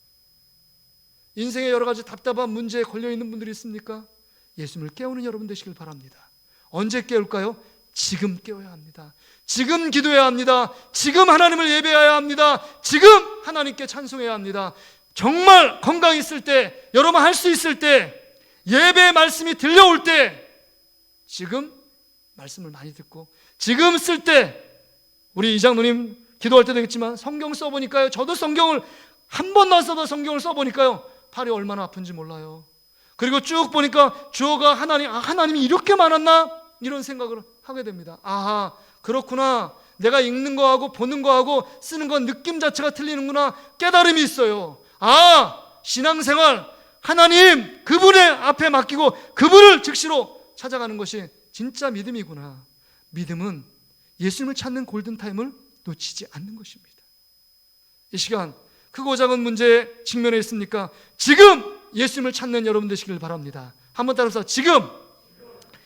인생에 여러 가지 답답한 문제에 걸려있는 분들이 있습니까? 예수님을 깨우는 여러분 되시길 바랍니다. 언제 깨울까요? 지금 깨워야 합니다. 지금 기도해야 합니다. 지금 하나님을 예배해야 합니다. 지금 하나님께 찬송해야 합니다. 정말 건강이 있을 때, 여러분 할 수 있을 때, 예배의 말씀이 들려올 때 지금 말씀을 많이 듣고 지금 쓸 때 우리 이장로님 기도할 때도 있겠지만 성경 써보니까요, 저도 성경을 한 번 나서도 성경을 써보니까요 팔이 얼마나 아픈지 몰라요. 그리고 쭉 보니까 주어가 하나님이 이렇게 많았나? 이런 생각을 하게 됩니다. 아하, 그렇구나. 내가 읽는 거하고 보는 거하고 쓰는 건 느낌 자체가 틀리는구나. 깨달음이 있어요. 신앙생활 하나님 그분의 앞에 맡기고 그분을 즉시로 찾아가는 것이 진짜 믿음이구나. 믿음은 예수님을 찾는 골든타임을 놓치지 않는 것입니다. 이 시간 크고 작은 문제에 직면해 있습니까? 지금 예수님을 찾는 여러분 되시길 바랍니다. 한번 따라서 지금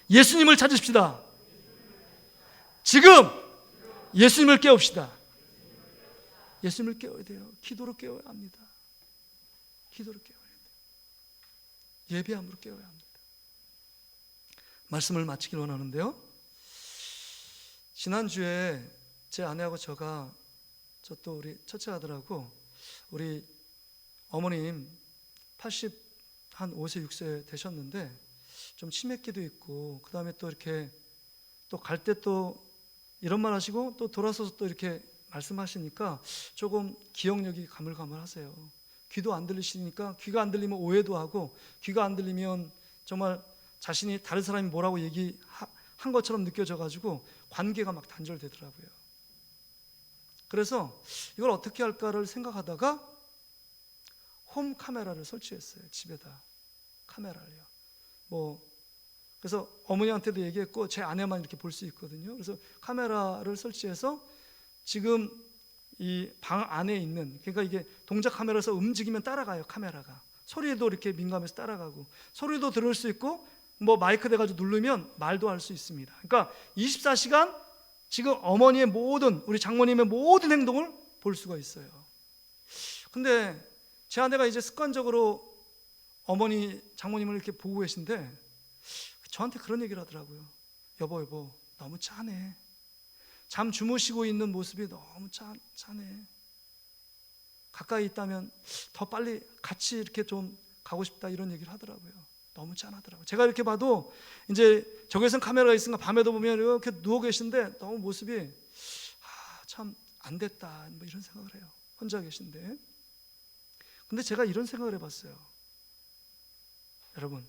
예수님을 찾으십시다. 지금 예수님을 깨웁시다. 예수님을 깨워야 돼요. 기도로 깨워야 합니다. 기도로 깨워야 돼요. 예배함으로 깨워야 합니다. 말씀을 마치길 원하는데요, 지난주에 제 아내하고 저 또 우리 첫째 아들하고 우리 어머님 5세 6세 되셨는데 좀 치매기도 있고 그 다음에 또 이렇게 또 갈 때 또 이런 말 하시고 또 돌아서서 또 이렇게 말씀하시니까 조금 기억력이 가물가물하세요. 귀도 안 들리시니까 귀가 안 들리면 오해도 하고 귀가 안 들리면 정말 자신이 다른 사람이 뭐라고 얘기한 것처럼 느껴져가지고 관계가 막 단절되더라고요. 그래서 이걸 어떻게 할까를 생각하다가 홈 카메라를 설치했어요. 집에다 카메라를요. 그래서 어머니한테도 얘기했고 제 아내만 이렇게 볼 수 있거든요. 그래서 카메라를 설치해서 지금 이 방 안에 있는, 그러니까 이게 동작 카메라에서 움직이면 따라가요. 카메라가 소리에도 이렇게 민감해서 따라가고 소리도 들을 수 있고 마이크 대가지고 누르면 말도 할 수 있습니다. 그러니까 24시간 지금 어머니의 모든, 우리 장모님의 모든 행동을 볼 수가 있어요. 근데 제 아내가 이제 습관적으로 어머니, 장모님을 이렇게 보고 계신데 저한테 그런 얘기를 하더라고요. 여보 너무 짠해. 잠 주무시고 있는 모습이 너무 짠해. 가까이 있다면 더 빨리 같이 이렇게 좀 가고 싶다, 이런 얘기를 하더라고요. 너무 짠하더라고요. 제가 이렇게 봐도 이제 저기에선 카메라가 있으니까 밤에도 보면 이렇게 누워 계신데 너무 모습이 참 안 됐다, 이런 생각을 해요. 혼자 계신데. 근데 제가 이런 생각을 해봤어요. 여러분,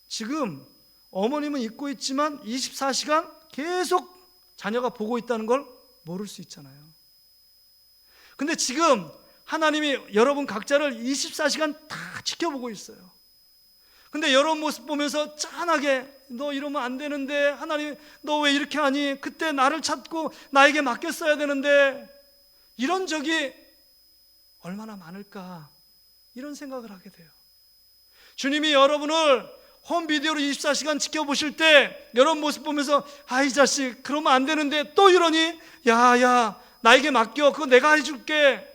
지금 어머님은 잊고 있지만 24시간 계속 자녀가 보고 있다는 걸 모를 수 있잖아요. 근데 지금 하나님이 여러분 각자를 24시간 다 지켜보고 있어요. 근데 여러분 모습 보면서 짠하게 너 이러면 안 되는데, 하나님 너 왜 이렇게 하니, 그때 나를 찾고 나에게 맡겼어야 되는데, 이런 적이 얼마나 많을까, 이런 생각을 하게 돼요. 주님이 여러분을 홈비디오로 24시간 지켜보실 때 여러분 모습 보면서 이 자식 그러면 안 되는데 또 이러니, 야 나에게 맡겨, 그거 내가 해줄게,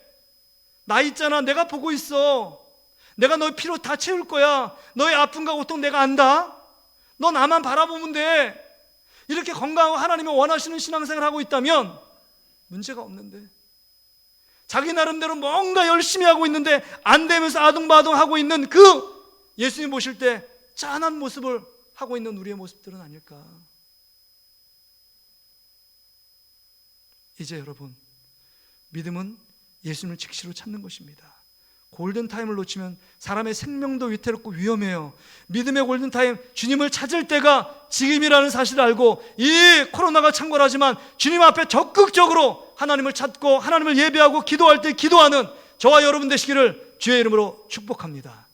나 있잖아, 내가 보고 있어, 내가 너의 피로 다 채울 거야. 너의 아픔과 고통 내가 안다. 너 나만 바라보면 돼. 이렇게 건강하고 하나님이 원하시는 신앙생활을 하고 있다면 문제가 없는데, 자기 나름대로 뭔가 열심히 하고 있는데 안 되면서 아둥바둥하고 있는 그 예수님 보실 때 짠한 모습을 하고 있는 우리의 모습들은 아닐까. 이제 여러분, 믿음은 예수님을 즉시로 찾는 것입니다. 골든타임을 놓치면 사람의 생명도 위태롭고 위험해요. 믿음의 골든타임, 주님을 찾을 때가 지금이라는 사실을 알고, 이 코로나가 창궐하지만 주님 앞에 적극적으로 하나님을 찾고 하나님을 예배하고 기도할 때 기도하는 저와 여러분 되시기를 주의 이름으로 축복합니다.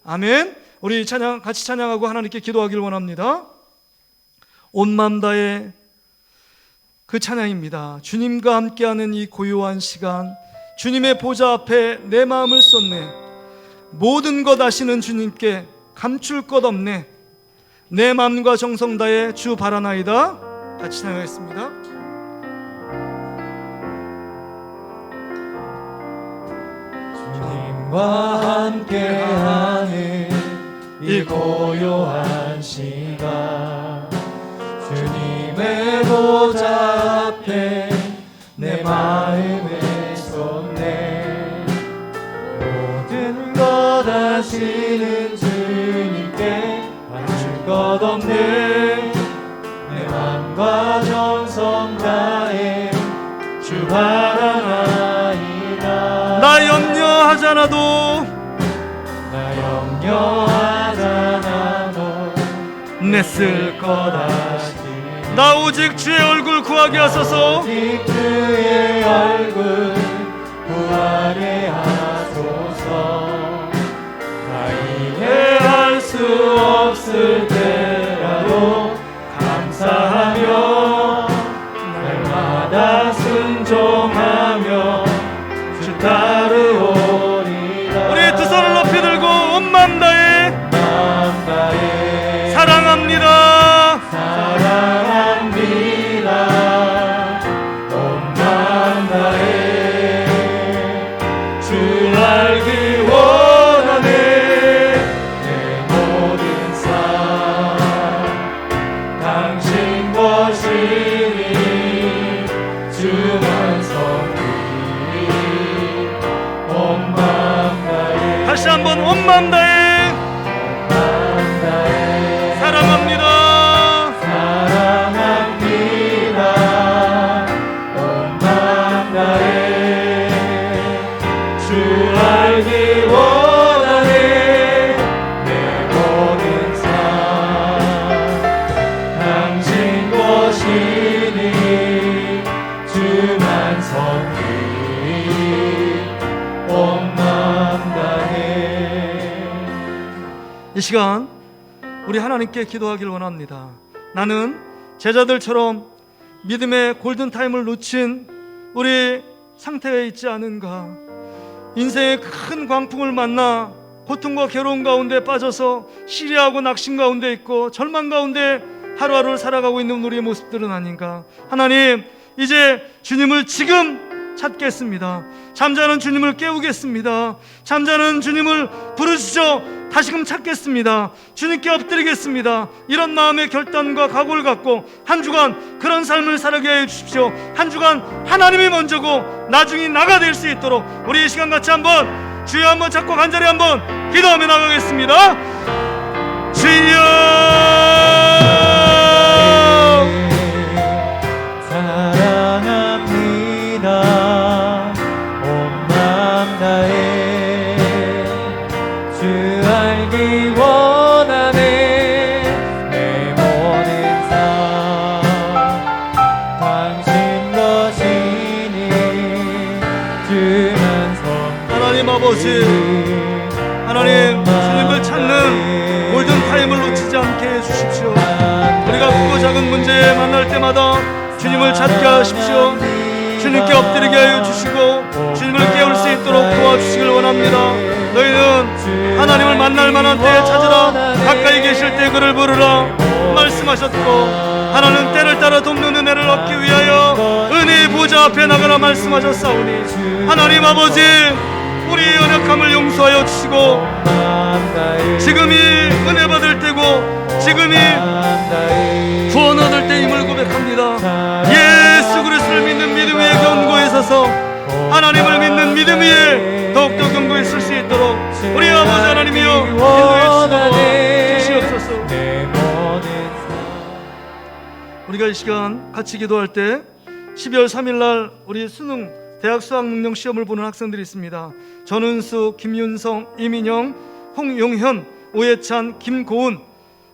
아멘. 우리 같이 찬양하고 하나님께 기도하기를 원합니다. 온 마음 다해 그 찬양입니다. 주님과 함께하는 이 고요한 시간, 주님의 보좌 앞에 내 마음을 쏟네. 모든 것 아시는 주님께 감출 것 없네. 내 마음과 정성 다해 주 바라나이다. 같이 찬양하겠습니다. 주님과 함께하는 이 고요한 시간, 주님의 보좌 앞에 내 마음을 쏟네. 모든 것 아시는 주님께 감출 것 없네. 내 맘과 정성 다해 주 바라나이다. 나 염려하잖아도, 나 염려하잖아도 내 쓸 것 아시니. 나 오직 주의 얼굴 구하게 하소서. 오직 주의 얼굴 구하게 하소서. 나 이해할 수 없을 때라도 감사하며 날마다 순종하며 주 따르오리라. 우리 두 손을 높이 들고 온 마음 다해 마음 다해 사랑합니다. 사랑합니다. 온 마음 다해 주 알기 원하네. 내 모든 삶 당신 것이니 주만 섬기리. 온 마음 다해 다시 한번 온 마음 다해 마음 다해 사랑합니다. 사랑합니다. 온 마음 다해 주 알기 원하네. 내 모든 삶 당신 것이니 주만 섬기리. 온 마음 다해. 이 시간 우리 하나님께 기도하길 원합니다. 나는 제자들처럼 믿음의 골든타임을 놓친 우리 상태에 있지 않은가. 인생의 큰 광풍을 만나 고통과 괴로움 가운데 빠져서 시리하고 낙심 가운데 있고 절망 가운데 하루하루를 살아가고 있는 우리의 모습들은 아닌가. 하나님, 이제 주님을 지금 찾겠습니다. 잠자는 주님을 깨우겠습니다. 잠자는 주님을 부르시죠. 다시금 찾겠습니다. 주님께 엎드리겠습니다. 이런 마음의 결단과 각오를 갖고 한 주간 그런 삶을 살게 해 주십시오. 한 주간 하나님이 먼저고 나중에 나가 될 수 있도록 우리 이 시간 같이 한번 주여 한번 잡고 간절히 한번 기도하며 나가겠습니다. 주여, 사랑합니다. 온 마음 다해 주 알기 원하네. 내 모든 삶 당신 것이니 주만 섬기리. 하나님 아버지, 하나님 주님을 찾는 골든타임을 놓치지 않게 해주십시오. 우리가 크고 작은 문제에 만날 때마다 주님을 찾게 하십시오. 주님께 엎드리게 하여 주시고 주님을 깨울 수 있도록 도와주시길 원합니다. 너희는 하나님을 만날 만한 때에 찾으라. 가까이 계실 때 그를 부르라 말씀하셨고, 하나는 때를 따라 돕는 은혜를 얻기 위하여 은혜의 보좌 앞에 나가라 말씀하셨사오니, 하나님 아버지, 우리 연약한 부족함을 용서하여 주시고, 지금이 은혜 받을 때고 지금이 구원 얻을 때임을 고백합니다. 예수 그리스도를 믿는 믿음 위에 견고히 서서 하나님을 믿는 믿음 위에 더욱더 견고히 설 수 있도록 우리 아버지 하나님이여 인도해 주시옵소서. 우리가 이 시간 같이 기도할 때 12월 3일날 우리 수능 대학 수학능력 시험을 보는 학생들이 있습니다. 전은수, 김윤성, 이민영, 홍용현, 오해찬, 김고은,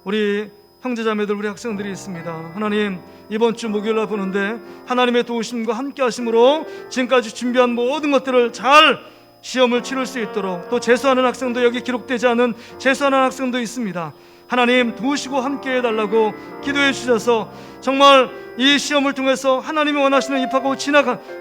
우리 형제자매들, 우리 학생들이 있습니다. 하나님, 이번 주 목요일날 보는데 하나님의 도우심과 함께 하심으로 지금까지 준비한 모든 것들을 잘 시험을 치를 수 있도록, 또 재수하는 학생도, 여기 기록되지 않은 재수하는 학생도 있습니다. 하나님 도우시고 함께 해달라고 기도해 주셔서 정말 이 시험을 통해서 하나님이 원하시는 입학하고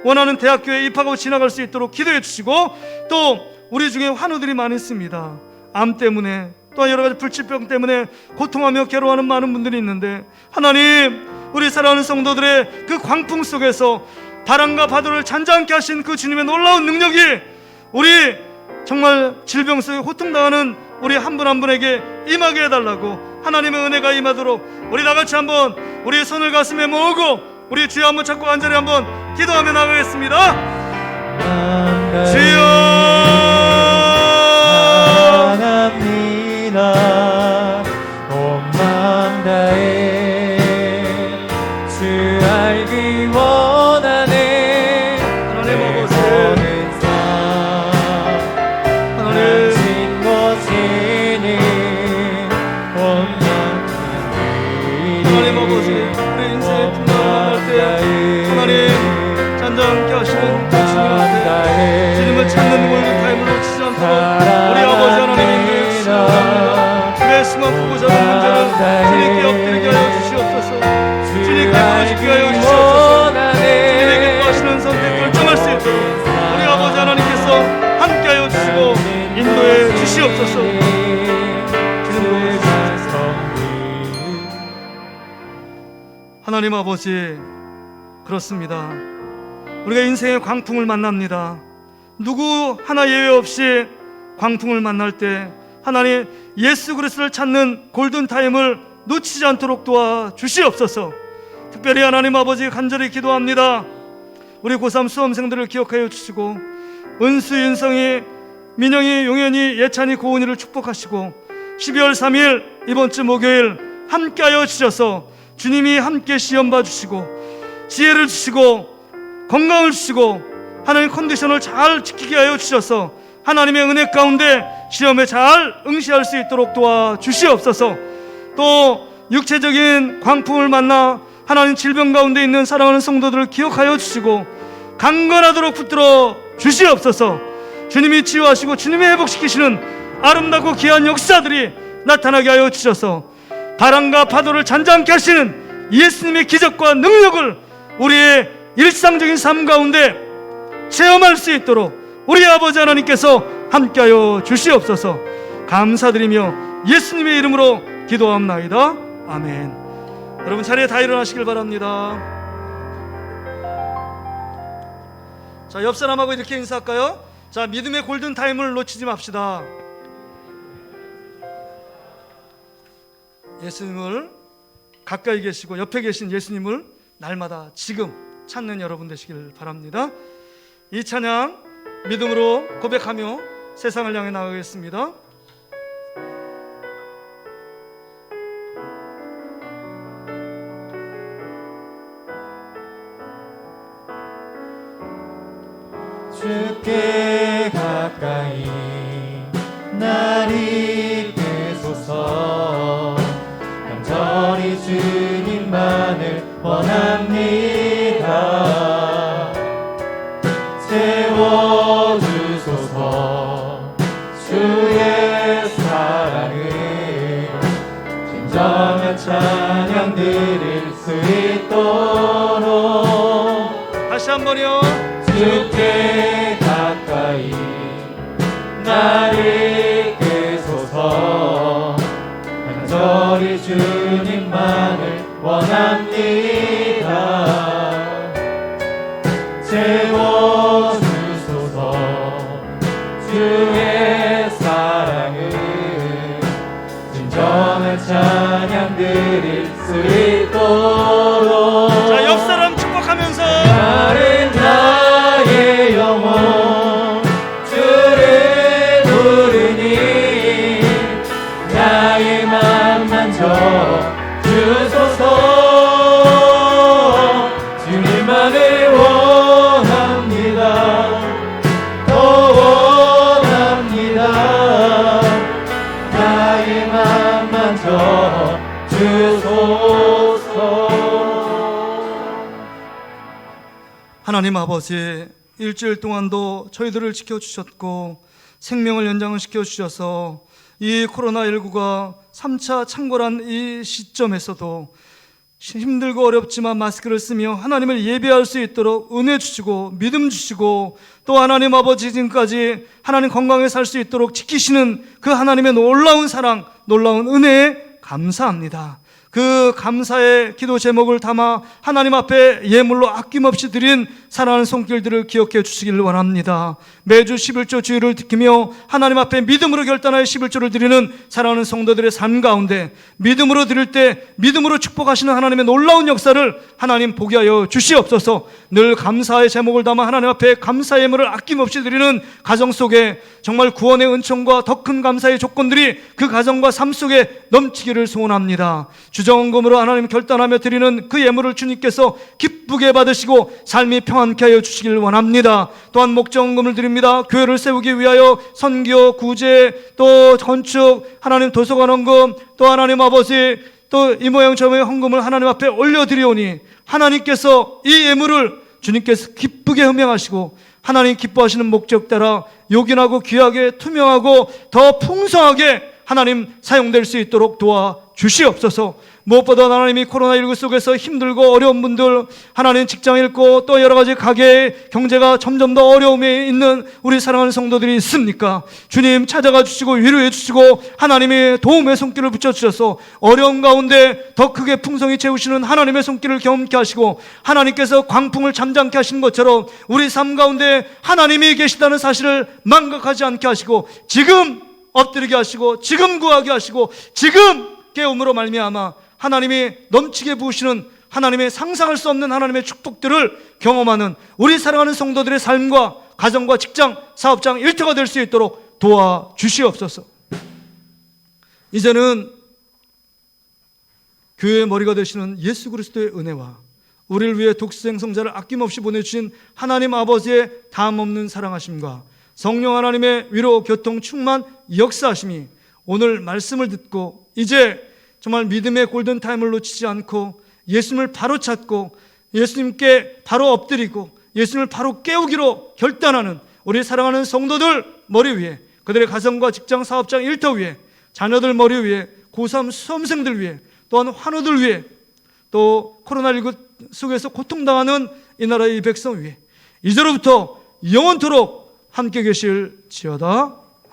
원하는 대학교에 입학하고 지나갈 수 있도록 기도해 주시고, 또 우리 중에 환우들이 많이 있습니다. 암 때문에, 또 여러 가지 불치병 때문에 고통하며 괴로워하는 많은 분들이 있는데, 하나님, 우리 사랑하는 성도들의 그 광풍 속에서 바람과 파도를 잔잔케 하신 그 주님의 놀라운 능력이 우리 정말 질병 속에 호통당하는 우리 한 분 한 분에게 임하게 해달라고, 하나님의 은혜가 임하도록 우리 다같이 한번 우리 손을 가슴에 모으고 우리 주여 한번 잡고 간절히 한번 기도하며 나가겠습니다. 주여 사랑합니다. 온 마음 다해 주 알기 원하네. 하나님 아버지, 하나님 아버지, 우리 인생의 풍랑을 만날 때 하나님 잔잔케 하시는 그 주님 앞에 주님을 찾는 골든타임을 놓치지 않도록 우리 아버지 하나님 인도해 주시옵소서. 내 심한 보고자 하는 문제는 주님께 엎드리게 하여 주시옵소서. 주님께 부르짖게 하여 주시옵소서. 주님에게 기뻐하시는 선택 결정할 수 있도록 우리 아버지 하나님께서 함께 하여 주시고 인도해 주시옵소서. 하나님 아버지, 그렇습니다. 우리가 인생의 광풍을 만납니다. 누구 하나 예외 없이 광풍을 만날 때 하나님 예수 그리스도를 찾는 골든타임을 놓치지 않도록 도와주시옵소서. 특별히 하나님 아버지 간절히 기도합니다. 우리 고3 수험생들을 기억하여 주시고, 은수, 윤성이, 민영이, 용현이, 예찬이, 고은이를 축복하시고, 12월 3일 이번 주 목요일 함께하여 주셔서 주님이 함께 시험 봐주시고 지혜를 주시고 건강을 주시고 하나님 컨디션을 잘 지키게 하여 주셔서 하나님의 은혜 가운데 시험에 잘 응시할 수 있도록 도와주시옵소서. 또 육체적인 광풍을 만나 하나님 질병 가운데 있는 사랑하는 성도들을 기억하여 주시고 강건하도록 붙들어 주시옵소서. 주님이 치유하시고 주님이 회복시키시는 아름답고 귀한 역사들이 나타나게 하여 주셔서 바람과 파도를 잔잔케 하시는 예수님의 기적과 능력을 우리의 일상적인 삶 가운데 체험할 수 있도록 우리 아버지 하나님께서 함께하여 주시옵소서. 감사드리며 예수님의 이름으로 기도합나이다. 아멘. 여러분 자리에 다 일어나시길 바랍니다. 자, 옆 사람하고 이렇게 인사할까요? 자, 믿음의 골든타임을 놓치지 맙시다. 예수님을 가까이 계시고 옆에 계신 예수님을 날마다 지금 찾는 여러분 되시길 바랍니다. 이 찬양 믿음으로 고백하며 세상을 향해 나가겠습니다. 주께 가까이 날 이끄소서. 간절히 주님만을 원합니다. 채워주소서. 주의 사랑을 진정한 찬양 드릴 수 있도록 다시 한번요. 주께 가까이 날 이끄소서. 간절히 주님만을 원합니다. 채워주소서. 주의 찬양 드릴 수 있도록 자, 옆 사람 축복하면서 나는 나의 영혼 주를 부르니 나의 맘 만져 주소서 주님만을 원합니다 더 원합니다 나의 맘 만져 주소서. 하나님 아버지, 일주일 동안도 저희들을 지켜주셨고 생명을 연장시켜 주셔서 이 코로나19가 3차 창궐한 이 시점에서도 힘들고 어렵지만 마스크를 쓰며 하나님을 예배할 수 있도록 은혜 주시고 믿음 주시고 또 하나님 아버지 지금까지 하나님 건강에 살 수 있도록 지키시는 그 하나님의 놀라운 사랑, 놀라운 은혜에 감사합니다. 그 감사의 기도 제목을 담아 하나님 앞에 예물로 아낌없이 드린 사랑하는 손길들을 기억해 주시길 원합니다. 매주 11조 주일을 지키며 하나님 앞에 믿음으로 결단하여 11조를 드리는 사랑하는 성도들의 삶 가운데 믿음으로 드릴 때 믿음으로 축복하시는 하나님의 놀라운 역사를 하나님 보게 하여 주시옵소서. 늘 감사의 제목을 담아 하나님 앞에 감사의 예물을 아낌없이 드리는 가정 속에 정말 구원의 은총과 더 큰 감사의 조건들이 그 가정과 삶 속에 넘치기를 소원합니다. 주정금으로 하나님 결단하며 드리는 그 예물을 주님께서 기쁘게 받으시고 삶이 평안케 하여 주시길 원합니다. 또한 목정금을 드립니다. 교회를 세우기 위하여 선교, 구제, 또 건축, 하나님 도서관 헌금, 또 하나님 아버지 또 이 모양 저 모양 헌금을 하나님 앞에 올려드리오니 하나님께서 이 예물을 주님께서 기쁘게 흠양하시고 하나님 기뻐하시는 목적 따라 요긴하고 귀하게 투명하고 더 풍성하게 하나님 사용될 수 있도록 도와주시옵소서. 무엇보다 하나님이 코로나19 속에서 힘들고 어려운 분들, 하나님 직장 잃고 또 여러 가지 가게의 경제가 점점 더 어려움에 있는 우리 사랑하는 성도들이 있습니까? 주님 찾아가 주시고 위로해 주시고 하나님의 도움의 손길을 붙여주셔서 어려운 가운데 더 크게 풍성히 채우시는 하나님의 손길을 경험케 하시고 하나님께서 광풍을 잠잠케 하신 것처럼 우리 삶 가운데 하나님이 계시다는 사실을 망각하지 않게 하시고 지금 엎드리게 하시고 지금 구하게 하시고 지금 깨움으로 말미암아 하나님이 넘치게 부으시는 하나님의 상상할 수 없는 하나님의 축복들을 경험하는 우리 사랑하는 성도들의 삶과 가정과 직장, 사업장, 일터가 될 수 있도록 도와주시옵소서. 이제는 교회의 머리가 되시는 예수 그리스도의 은혜와 우리를 위해 독수생성자를 아낌없이 보내주신 하나님 아버지의 다함없는 사랑하심과 성령 하나님의 위로, 교통, 충만, 역사하심이 오늘 말씀을 듣고 이제 정말 믿음의 골든타임을 놓치지 않고 예수님을 바로 찾고 예수님께 바로 엎드리고 예수님을 바로 깨우기로 결단하는 우리 사랑하는 성도들 머리 위에, 그들의 가정과 직장, 사업장, 일터 위에, 자녀들 머리 위에, 고3 수험생들 위에, 또한 환우들 위에, 또 코로나19 속에서 고통당하는 이 나라의 이 백성 위에 이제로부터 영원토록 함께 계실지어다.